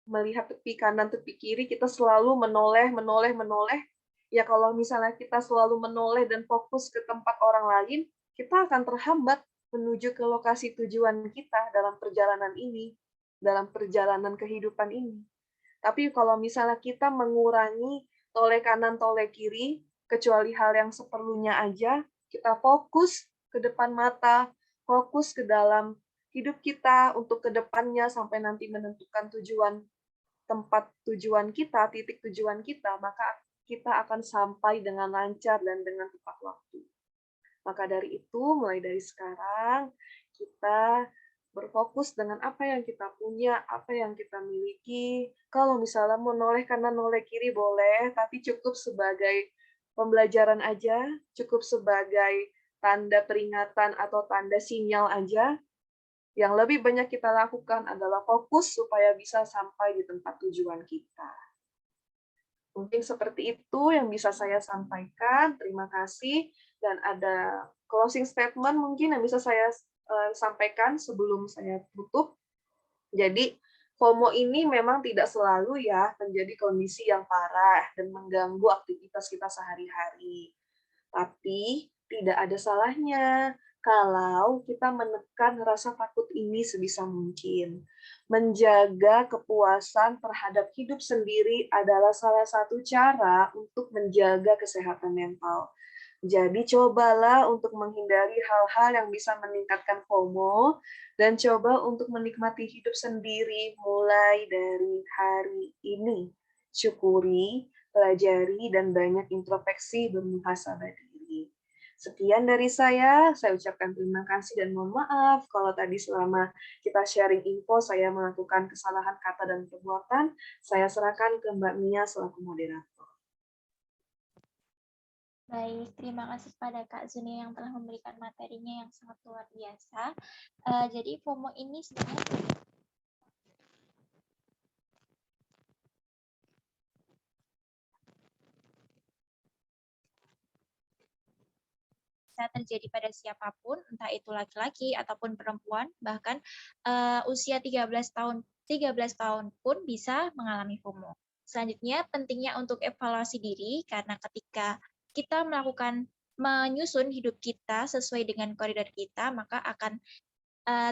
melihat tepi kanan, tepi kiri, kita selalu menoleh. Ya kalau misalnya kita selalu menoleh dan fokus ke tempat orang lain, kita akan terhambat menuju ke lokasi tujuan kita dalam perjalanan ini, dalam perjalanan kehidupan ini. Tapi kalau misalnya kita mengurangi toleh kanan, toleh kiri, kecuali hal yang seperlunya aja, kita fokus ke depan mata, fokus ke dalam hidup kita untuk ke depannya sampai nanti menentukan tempat tujuan kita, titik tujuan kita, maka kita akan sampai dengan lancar dan dengan tepat waktu. Maka dari itu, mulai dari sekarang, kita berfokus dengan apa yang kita punya, apa yang kita miliki. Kalau misalnya mau noleh kanan, noleh kiri boleh, tapi cukup sebagai pembelajaran aja, cukup sebagai tanda peringatan atau tanda sinyal aja. Yang lebih banyak kita lakukan adalah fokus supaya bisa sampai di tempat tujuan kita. Mungkin seperti itu yang bisa saya sampaikan. Terima kasih. Dan ada closing statement mungkin yang bisa saya sampaikan sebelum saya tutup. Jadi, FOMO ini memang tidak selalu ya menjadi kondisi yang parah dan mengganggu aktivitas kita sehari-hari. Tapi tidak ada salahnya kalau kita menekan rasa takut ini sebisa mungkin. Menjaga kepuasan terhadap hidup sendiri adalah salah satu cara untuk menjaga kesehatan mental. Jadi cobalah untuk menghindari hal-hal yang bisa meningkatkan FOMO dan coba untuk menikmati hidup sendiri mulai dari hari ini. Syukuri, pelajari, dan banyak introspeksi bermuhasabah diri. Sekian dari saya ucapkan terima kasih dan mohon maaf kalau tadi selama kita sharing info saya melakukan kesalahan kata dan perbuatan. Saya serahkan ke Mbak Mia selaku moderator. Baik, terima kasih pada Kak Zuni yang telah memberikan materinya yang sangat luar biasa. Jadi FOMO ini sebenarnya bisa terjadi pada siapapun, entah itu laki-laki ataupun perempuan, bahkan usia 13 tahun pun bisa mengalami FOMO. Selanjutnya, pentingnya untuk evaluasi diri, karena ketika kita menyusun hidup kita sesuai dengan koridor kita, maka akan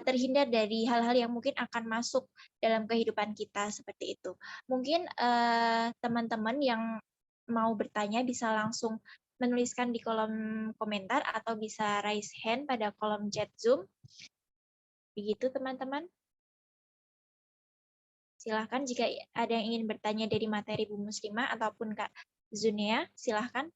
terhindar dari hal-hal yang mungkin akan masuk dalam kehidupan kita seperti itu. Mungkin teman-teman yang mau bertanya bisa langsung menuliskan di kolom komentar atau bisa raise hand pada kolom chat Zoom. Begitu teman-teman. Silahkan jika ada yang ingin bertanya dari materi Bu Muslimah ataupun Kak Zunia, silahkan.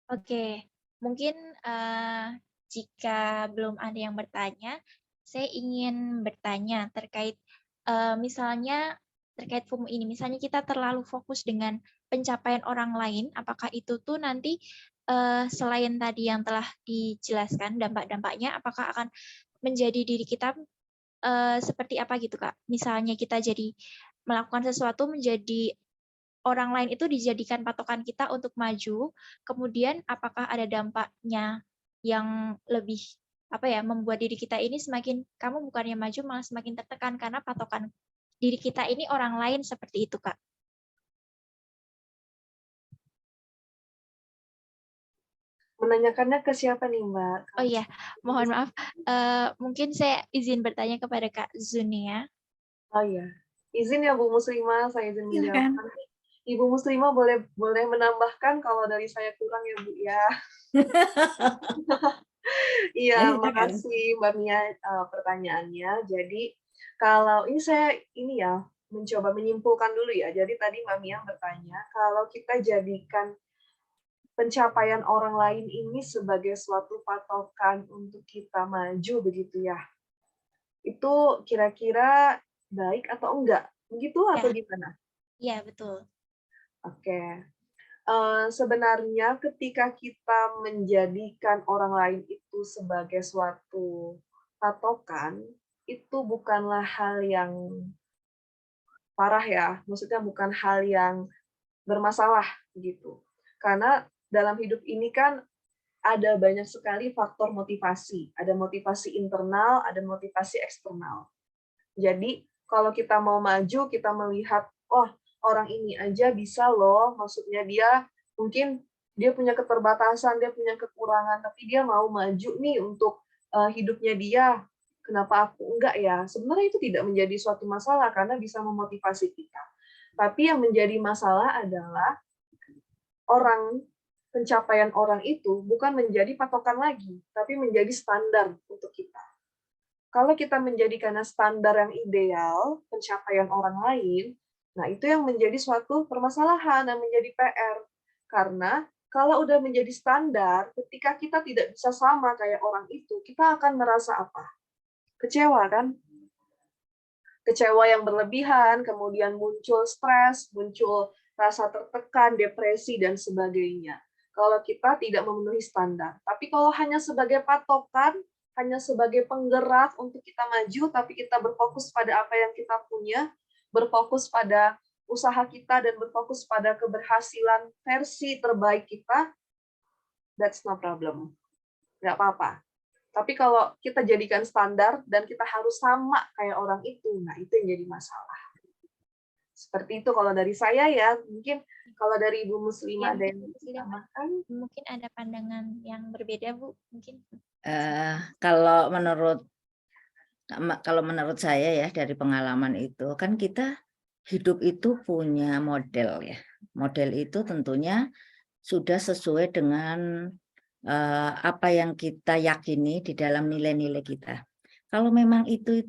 Oke, mungkin jika belum ada yang bertanya, saya ingin bertanya terkait misalnya terkait FOMO ini. Misalnya kita terlalu fokus dengan pencapaian orang lain, apakah itu tuh nanti selain tadi yang telah dijelaskan dampak-dampaknya, apakah akan menjadi diri kita seperti apa gitu Kak? Misalnya kita jadi melakukan sesuatu menjadi orang lain itu dijadikan patokan kita untuk maju, kemudian apakah ada dampaknya yang lebih membuat diri kita ini semakin kamu bukannya maju malah semakin tertekan karena patokan diri kita ini orang lain seperti itu, Kak. Menanyakannya ke siapa nih, Mbak? Oh iya, mohon maaf. Mungkin saya izin bertanya kepada Kak Zunia. Oh iya. Izin ya Bu Muslimah, saya izin menjawab. Silakan. Nanti Ibu Muslimah boleh menambahkan kalau dari saya kurang ya Bu ya. Iya, Silakan. makasih Mbak Mia pertanyaannya. Jadi kalau ini saya ini ya mencoba menyimpulkan dulu ya. Jadi tadi Mbak Mia bertanya kalau kita jadikan pencapaian orang lain ini sebagai suatu patokan untuk kita maju begitu ya. Itu kira-kira baik atau enggak? Begitu atau Ya, gimana? iya betul. Oke. Sebenarnya ketika kita menjadikan orang lain itu sebagai suatu patokan, itu bukanlah hal yang parah ya, maksudnya bukan hal yang bermasalah gitu. Karena dalam hidup ini kan ada banyak sekali faktor motivasi, ada motivasi internal, ada motivasi eksternal. Jadi kalau kita mau maju, kita melihat, oh orang ini aja bisa loh, maksudnya dia mungkin dia punya keterbatasan, dia punya kekurangan, tapi dia mau maju nih untuk hidupnya dia. Kenapa aku enggak ya? Sebenarnya itu tidak menjadi suatu masalah karena bisa memotivasi kita. Tapi yang menjadi masalah adalah pencapaian orang itu bukan menjadi patokan lagi, tapi menjadi standar untuk kita. Kalau kita menjadikannya standar yang ideal, pencapaian orang lain, nah itu yang menjadi suatu permasalahan, yang menjadi PR. Karena kalau udah menjadi standar, ketika kita tidak bisa sama kayak orang itu, kita akan merasa apa? Kecewa kan? Kecewa yang berlebihan, kemudian muncul stres, muncul rasa tertekan, depresi, dan sebagainya. Kalau kita tidak memenuhi standar. Tapi kalau hanya sebagai patokan, hanya sebagai penggerak untuk kita maju, tapi kita berfokus pada apa yang kita punya, berfokus pada usaha kita, dan berfokus pada keberhasilan versi terbaik kita, that's no problem. Nggak apa-apa. Tapi kalau kita jadikan standar dan kita harus sama kayak orang itu, nah itu yang jadi masalah. Seperti itu kalau dari saya ya. Mungkin kalau dari Ibu Muslimah ada yang ditambahkan? Mungkin ada pandangan yang berbeda, Bu. Mungkin. Kalau menurut saya ya dari pengalaman itu kan kita hidup itu punya model ya. Model itu tentunya sudah sesuai dengan apa yang kita yakini di dalam nilai-nilai kita. Kalau memang itu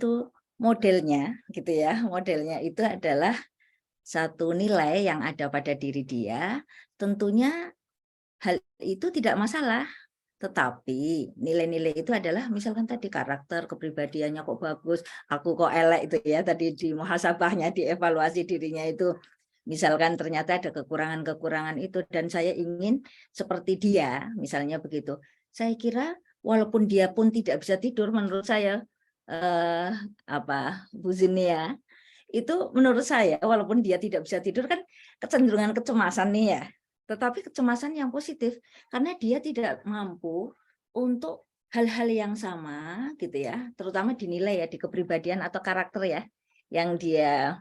modelnya gitu ya, modelnya itu adalah satu nilai yang ada pada diri dia, tentunya hal itu tidak masalah. Tetapi nilai-nilai itu adalah misalkan tadi karakter, kepribadiannya kok bagus, aku kok elek itu ya, tadi di muhasabahnya, dievaluasi dirinya itu. Misalkan ternyata ada kekurangan-kekurangan itu dan saya ingin seperti dia, misalnya begitu. Saya kira walaupun dia pun tidak bisa tidur, menurut saya Bu Zinia, itu menurut saya walaupun dia tidak bisa tidur kan kecenderungan kecemasan nih ya. Tetapi kecemasan yang positif karena dia tidak mampu untuk hal-hal yang sama gitu ya, terutama dinilai ya di kepribadian atau karakter ya, yang dia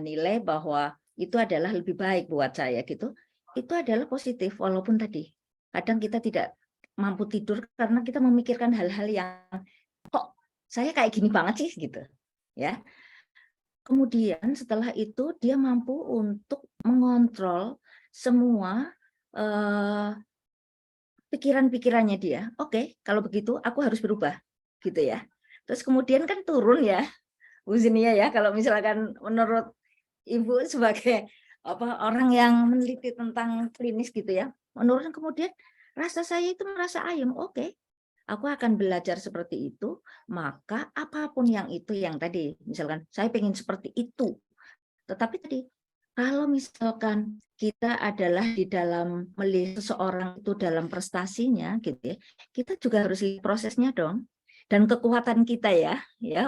nilai bahwa itu adalah lebih baik buat saya gitu. Itu adalah positif walaupun tadi kadang kita tidak mampu tidur karena kita memikirkan hal-hal yang kok saya kayak gini banget sih gitu ya. Kemudian setelah itu dia mampu untuk mengontrol semua pikiran-pikirannya dia. Oke, kalau begitu aku harus berubah, gitu ya. Terus kemudian kan turun ya, Bu Zinia ya, kalau misalkan menurut Ibu sebagai orang yang meneliti tentang klinis gitu ya, menurun kemudian rasa saya itu merasa ayem. Oke, aku akan belajar seperti itu, maka apapun yang itu yang tadi, misalkan saya pengen seperti itu. Tetapi tadi, kalau misalkan kita adalah di dalam melihat seseorang itu dalam prestasinya, gitu ya, kita juga harus lihat prosesnya dong. Dan kekuatan kita ya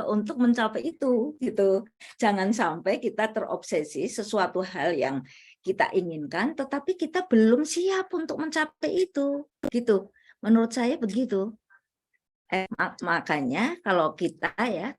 untuk mencapai itu, gitu. Jangan sampai kita terobsesi sesuatu hal yang kita inginkan, tetapi kita belum siap untuk mencapai itu, gitu. Menurut saya begitu. Makanya kalau kita ya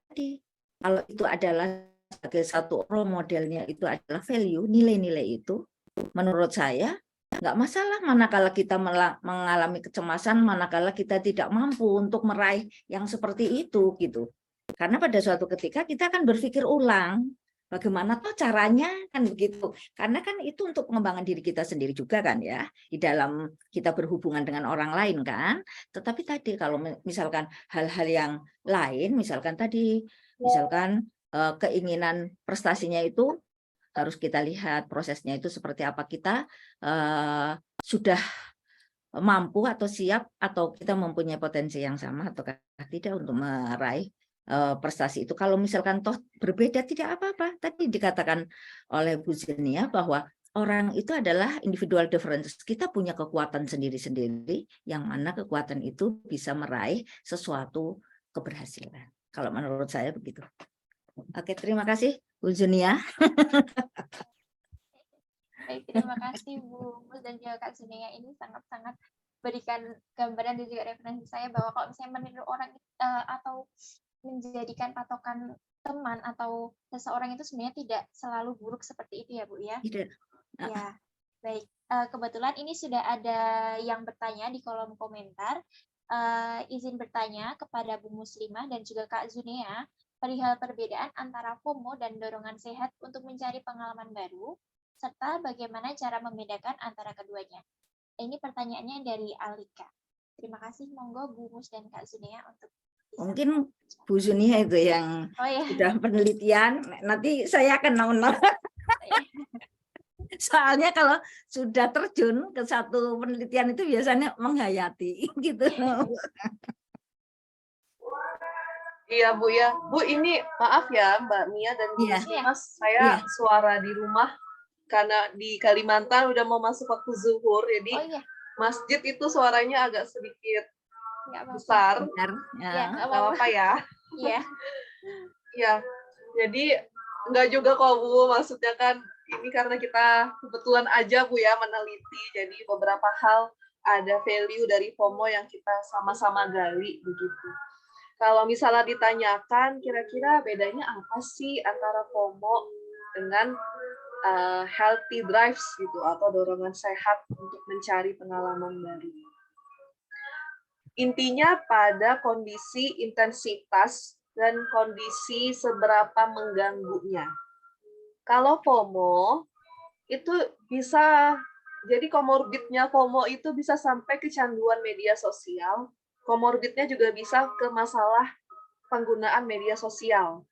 kalau itu adalah sebagai satu role modelnya itu adalah value, nilai-nilai itu menurut saya nggak masalah manakala kita mengalami kecemasan, manakala kita tidak mampu untuk meraih yang seperti itu gitu. Karena pada suatu ketika kita akan berpikir ulang, bagaimana toh caranya kan begitu. Karena kan itu untuk pengembangan diri kita sendiri juga kan ya, di dalam kita berhubungan dengan orang lain kan. Tetapi tadi kalau misalkan hal-hal yang lain, misalkan keinginan prestasinya itu harus kita lihat prosesnya itu seperti apa, kita sudah mampu atau siap atau kita mempunyai potensi yang sama atau tidak untuk meraih prestasi itu. Kalau misalkan toh berbeda tidak apa-apa. Tadi dikatakan oleh Bu Zenia bahwa orang itu adalah individual differences. Kita punya kekuatan sendiri-sendiri yang mana kekuatan itu bisa meraih sesuatu keberhasilan. Kalau menurut saya begitu. Oke, terima kasih Bu Zenia. Baik, terima kasih Bu Mus dan juga Kak Zunea, ini sangat-sangat berikan gambaran dan juga referensi saya bahwa kalau misalnya meniru orang atau menjadikan patokan teman atau seseorang itu sebenarnya tidak selalu buruk seperti itu ya Bu ya. Tidak. Ya, baik. Kebetulan ini sudah ada yang bertanya di kolom komentar. Izin bertanya kepada Bu Muslimah dan juga Kak Zunea perihal perbedaan antara FOMO dan dorongan sehat untuk mencari pengalaman baru, serta bagaimana cara membedakan antara keduanya. Ini pertanyaannya dari Alika. Terima kasih, monggo Bu Mus dan Kak Zunea untuk mungkin Bu Zunia itu yang sudah penelitian, nanti saya akan nol-nol. Soalnya kalau sudah terjun ke satu penelitian itu biasanya menghayati gitu. Iya Bu ya. Bu ini maaf ya Mbak Mia dan Bu Mas, saya suara di rumah karena di Kalimantan udah mau masuk waktu zuhur, jadi masjid itu suaranya agak sedikit besar. Nggak apa-apa ya. Iya. Ya, jadi enggak juga kok Bu, maksudnya kan ini karena kita kebetulan aja Bu ya meneliti, jadi beberapa hal ada value dari FOMO yang kita sama-sama gali begitu. Kalau misalnya ditanyakan kira-kira bedanya apa sih antara FOMO dengan healthy drives gitu atau dorongan sehat untuk mencari pengalaman baru. Intinya pada kondisi intensitas dan kondisi seberapa mengganggunya. Kalau FOMO itu bisa jadi komorbidnya FOMO itu bisa sampai kecanduan media sosial. Komorbidnya juga bisa ke masalah penggunaan media sosial.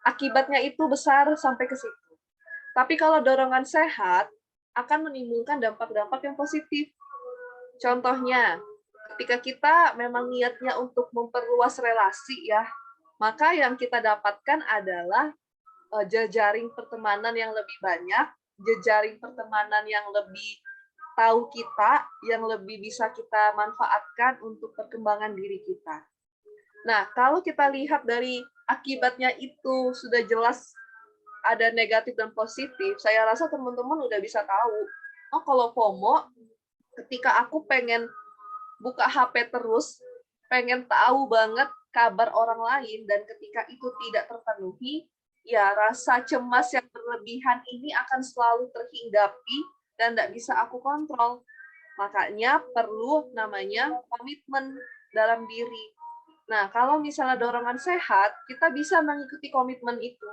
Akibatnya itu besar sampai ke situ. Tapi kalau dorongan sehat akan menimbulkan dampak-dampak yang positif. Contohnya, ketika kita memang niatnya untuk memperluas relasi ya, maka yang kita dapatkan adalah jejaring pertemanan yang lebih banyak, jejaring pertemanan yang lebih tahu kita, yang lebih bisa kita manfaatkan untuk perkembangan diri kita. Nah, kalau kita lihat dari akibatnya itu sudah jelas ada negatif dan positif, saya rasa teman-teman udah bisa tahu. Oh, kalau FOMO, ketika aku pengen buka HP terus, pengen tahu banget kabar orang lain, dan ketika itu tidak terpenuhi, ya rasa cemas yang berlebihan ini akan selalu terhinggapi dan tidak bisa aku kontrol. Makanya perlu namanya komitmen dalam diri. Nah, kalau misalnya dorongan sehat, kita bisa mengikuti komitmen itu.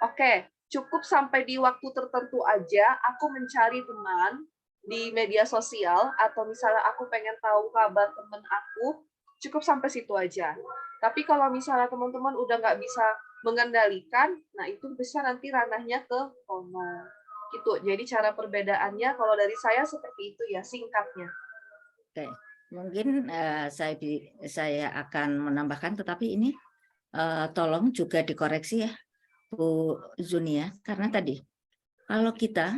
Oke, cukup sampai di waktu tertentu aja aku mencari teman di media sosial, atau misalnya aku pengen tahu kabar teman aku, cukup sampai situ aja. Tapi kalau misalnya teman-teman udah nggak bisa mengendalikan, nah itu bisa nanti ranahnya ke FOMO. Gitu. Jadi cara perbedaannya kalau dari saya seperti itu ya, singkatnya. Oke, mungkin saya akan menambahkan, tetapi ini tolong juga dikoreksi ya Bu Zunia, karena tadi kalau kita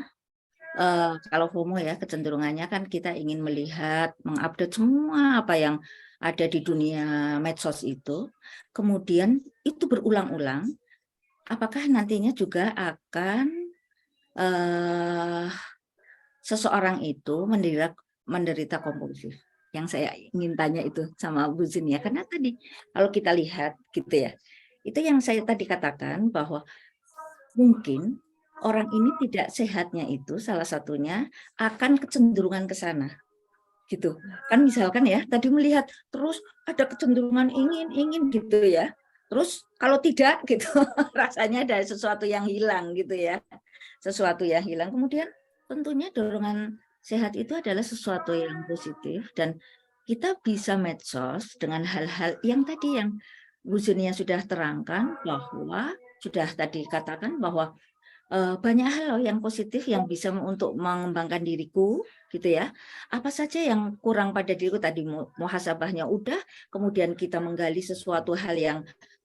kalau FOMO ya kecenderungannya kan kita ingin melihat, mengupdate semua apa yang ada di dunia medsos itu, kemudian itu berulang-ulang, apakah nantinya juga akan seseorang itu menderita kompulsif? Yang saya ingin tanya itu sama Bu Zinia, karena tadi kalau kita lihat gitu ya, itu yang saya tadi katakan bahwa mungkin orang ini tidak sehatnya itu salah satunya akan kecenderungan ke sana. Gitu. Kan misalkan ya, tadi melihat terus ada kecenderungan ingin gitu ya. Terus kalau tidak gitu, rasanya ada sesuatu yang hilang gitu ya. Sesuatu yang hilang. Kemudian tentunya dorongan sehat itu adalah sesuatu yang positif dan kita bisa medsos dengan hal-hal yang tadi yang Bu Zunia sudah terangkan bahwa sudah tadi katakan bahwa banyak hal loh yang positif yang bisa untuk mengembangkan diriku gitu ya. Apa saja yang kurang pada diriku tadi muhasabahnya udah, kemudian kita menggali sesuatu hal yang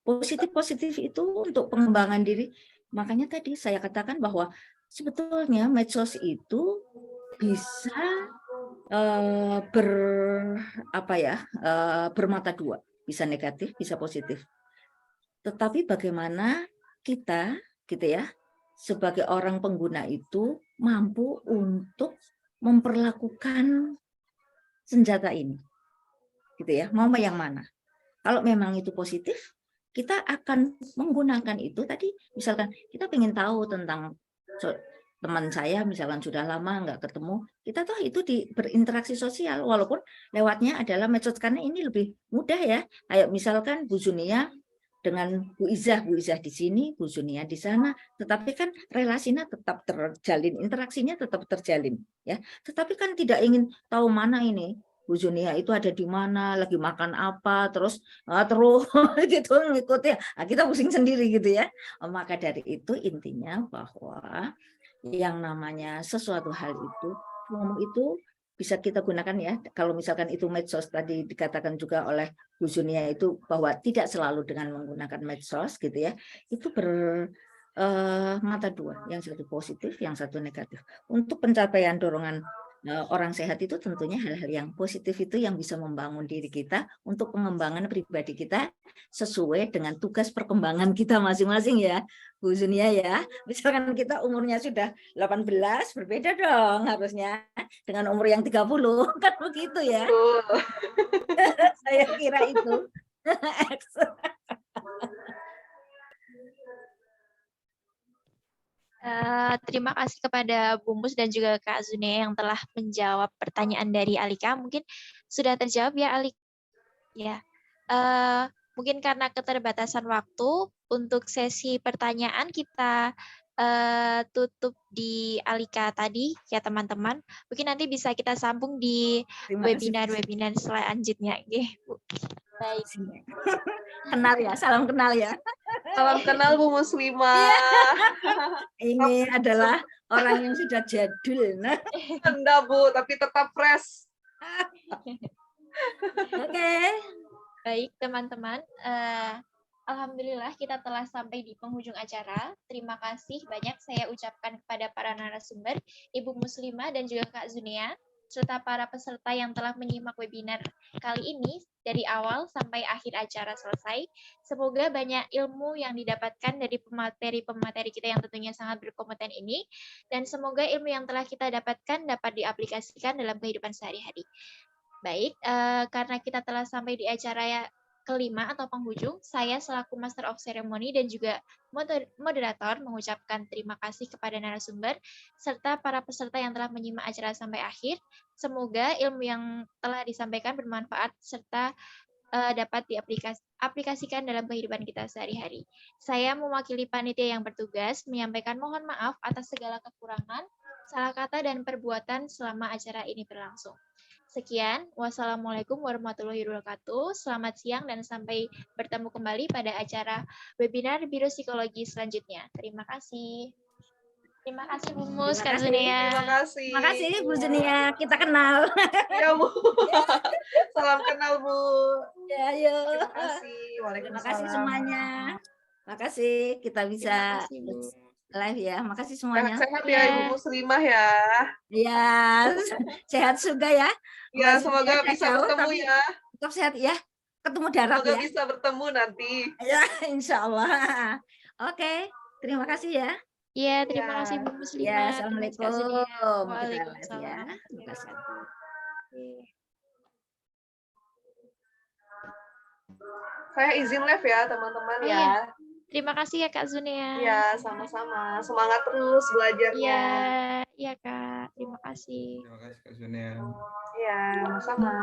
positif-positif itu untuk pengembangan diri. Makanya tadi saya katakan bahwa sebetulnya medsos itu bisa ber apa ya bermata dua, bisa negatif, bisa positif. Tetapi bagaimana kita gitu ya sebagai orang pengguna itu mampu untuk memperlakukan senjata ini. Gitu ya. Mau yang mana? Kalau memang itu positif, kita akan menggunakan itu tadi misalkan kita ingin tahu tentang teman saya misalkan sudah lama nggak ketemu, kita tahu itu berinteraksi sosial walaupun lewatnya adalah medsos karena ini lebih mudah ya. Kayak misalkan Bu Zunia dengan Bu Izah di sini, Bu Zunia di sana, tetapi kan relasinya tetap terjalin, interaksinya tetap terjalin, ya. Tetapi kan tidak ingin tahu mana ini Bu Zunia itu ada di mana, lagi makan apa, terus gitu ngikutin. Nah, kita pusing sendiri gitu ya. Maka dari itu intinya bahwa yang namanya sesuatu hal itu bisa kita gunakan ya. Kalau misalkan itu medsos tadi dikatakan juga oleh Bu Zunia itu bahwa tidak selalu dengan menggunakan medsos gitu ya. Itu mata dua, yang satu positif, yang satu negatif. Untuk pencapaian dorongan orang sehat itu tentunya hal-hal yang positif itu yang bisa membangun diri kita untuk pengembangan pribadi kita sesuai dengan tugas perkembangan kita masing-masing ya, Bu Zunia ya. Misalkan kita umurnya sudah 18, berbeda dong harusnya dengan umur yang 30, kan begitu ya. Saya kira itu. Terima kasih kepada Bu Mus dan juga Kak Zunia yang telah menjawab pertanyaan dari Alika. Mungkin sudah terjawab ya, Alika? Ya. Mungkin karena keterbatasan waktu, untuk sesi pertanyaan kita tutup di Alika tadi, ya teman-teman. Mungkin nanti bisa kita sambung di webinar-webinar selanjutnya. Bu. Baik. Kenal ya, salam kenal ya. Salam kenal Bu Muslimah. Ini adalah orang yang sudah jadul. Nah. Enggak Bu, tapi tetap fresh. Oke. Baik teman-teman, alhamdulillah kita telah sampai di penghujung acara. Terima kasih banyak saya ucapkan kepada para narasumber, Ibu Muslimah dan juga Kak Zunia, serta para peserta yang telah menyimak webinar kali ini dari awal sampai akhir acara selesai. Semoga banyak ilmu yang didapatkan dari pemateri-pemateri kita yang tentunya sangat berkompeten ini, dan semoga ilmu yang telah kita dapatkan dapat diaplikasikan dalam kehidupan sehari-hari. Baik, karena kita telah sampai di acara kelima atau penghujung, saya selaku Master of Ceremony dan juga moderator mengucapkan terima kasih kepada narasumber serta para peserta yang telah menyimak acara sampai akhir. Semoga ilmu yang telah disampaikan bermanfaat serta dapat diaplikasikan dalam kehidupan kita sehari-hari. Saya mewakili panitia yang bertugas menyampaikan mohon maaf atas segala kekurangan, salah kata, dan perbuatan selama acara ini berlangsung. Sekian, wassalamualaikum warahmatullahi wabarakatuh. Selamat siang dan sampai bertemu kembali pada acara webinar Biro Psikologi selanjutnya. Terima kasih. Terima kasih Bu Mus, Kak Zunia. Terima kasih. Terima kasih Bu Zunia, kita kenal. Iya Bu. Salam kenal Bu. Ya, yuk. Terima kasih. Waalaikumsalam. Terima kasih semuanya. Terima kasih kita bisa live ya. Makasih semuanya. Sehat ya Ibu Muslimah ya. Iya, sehat juga ya. Ya, semoga bisa bertemu ya. Tetap sehat ya. Ketemu darat semoga ya. bisa bertemu nanti. Ya, insya Allah. Oke, terima kasih ya. Iya, terima kasih Bu Muslimah. Ya, assalamualaikum. Waalaikumsalam. Terima kasih. Saya izin live ya teman-teman ya. Terima kasih ya Kak Zunia. Iya, sama-sama. Semangat terus belajarnya. Iya, iya Kak. Terima kasih. Terima kasih Kak Zunia. Iya, sama.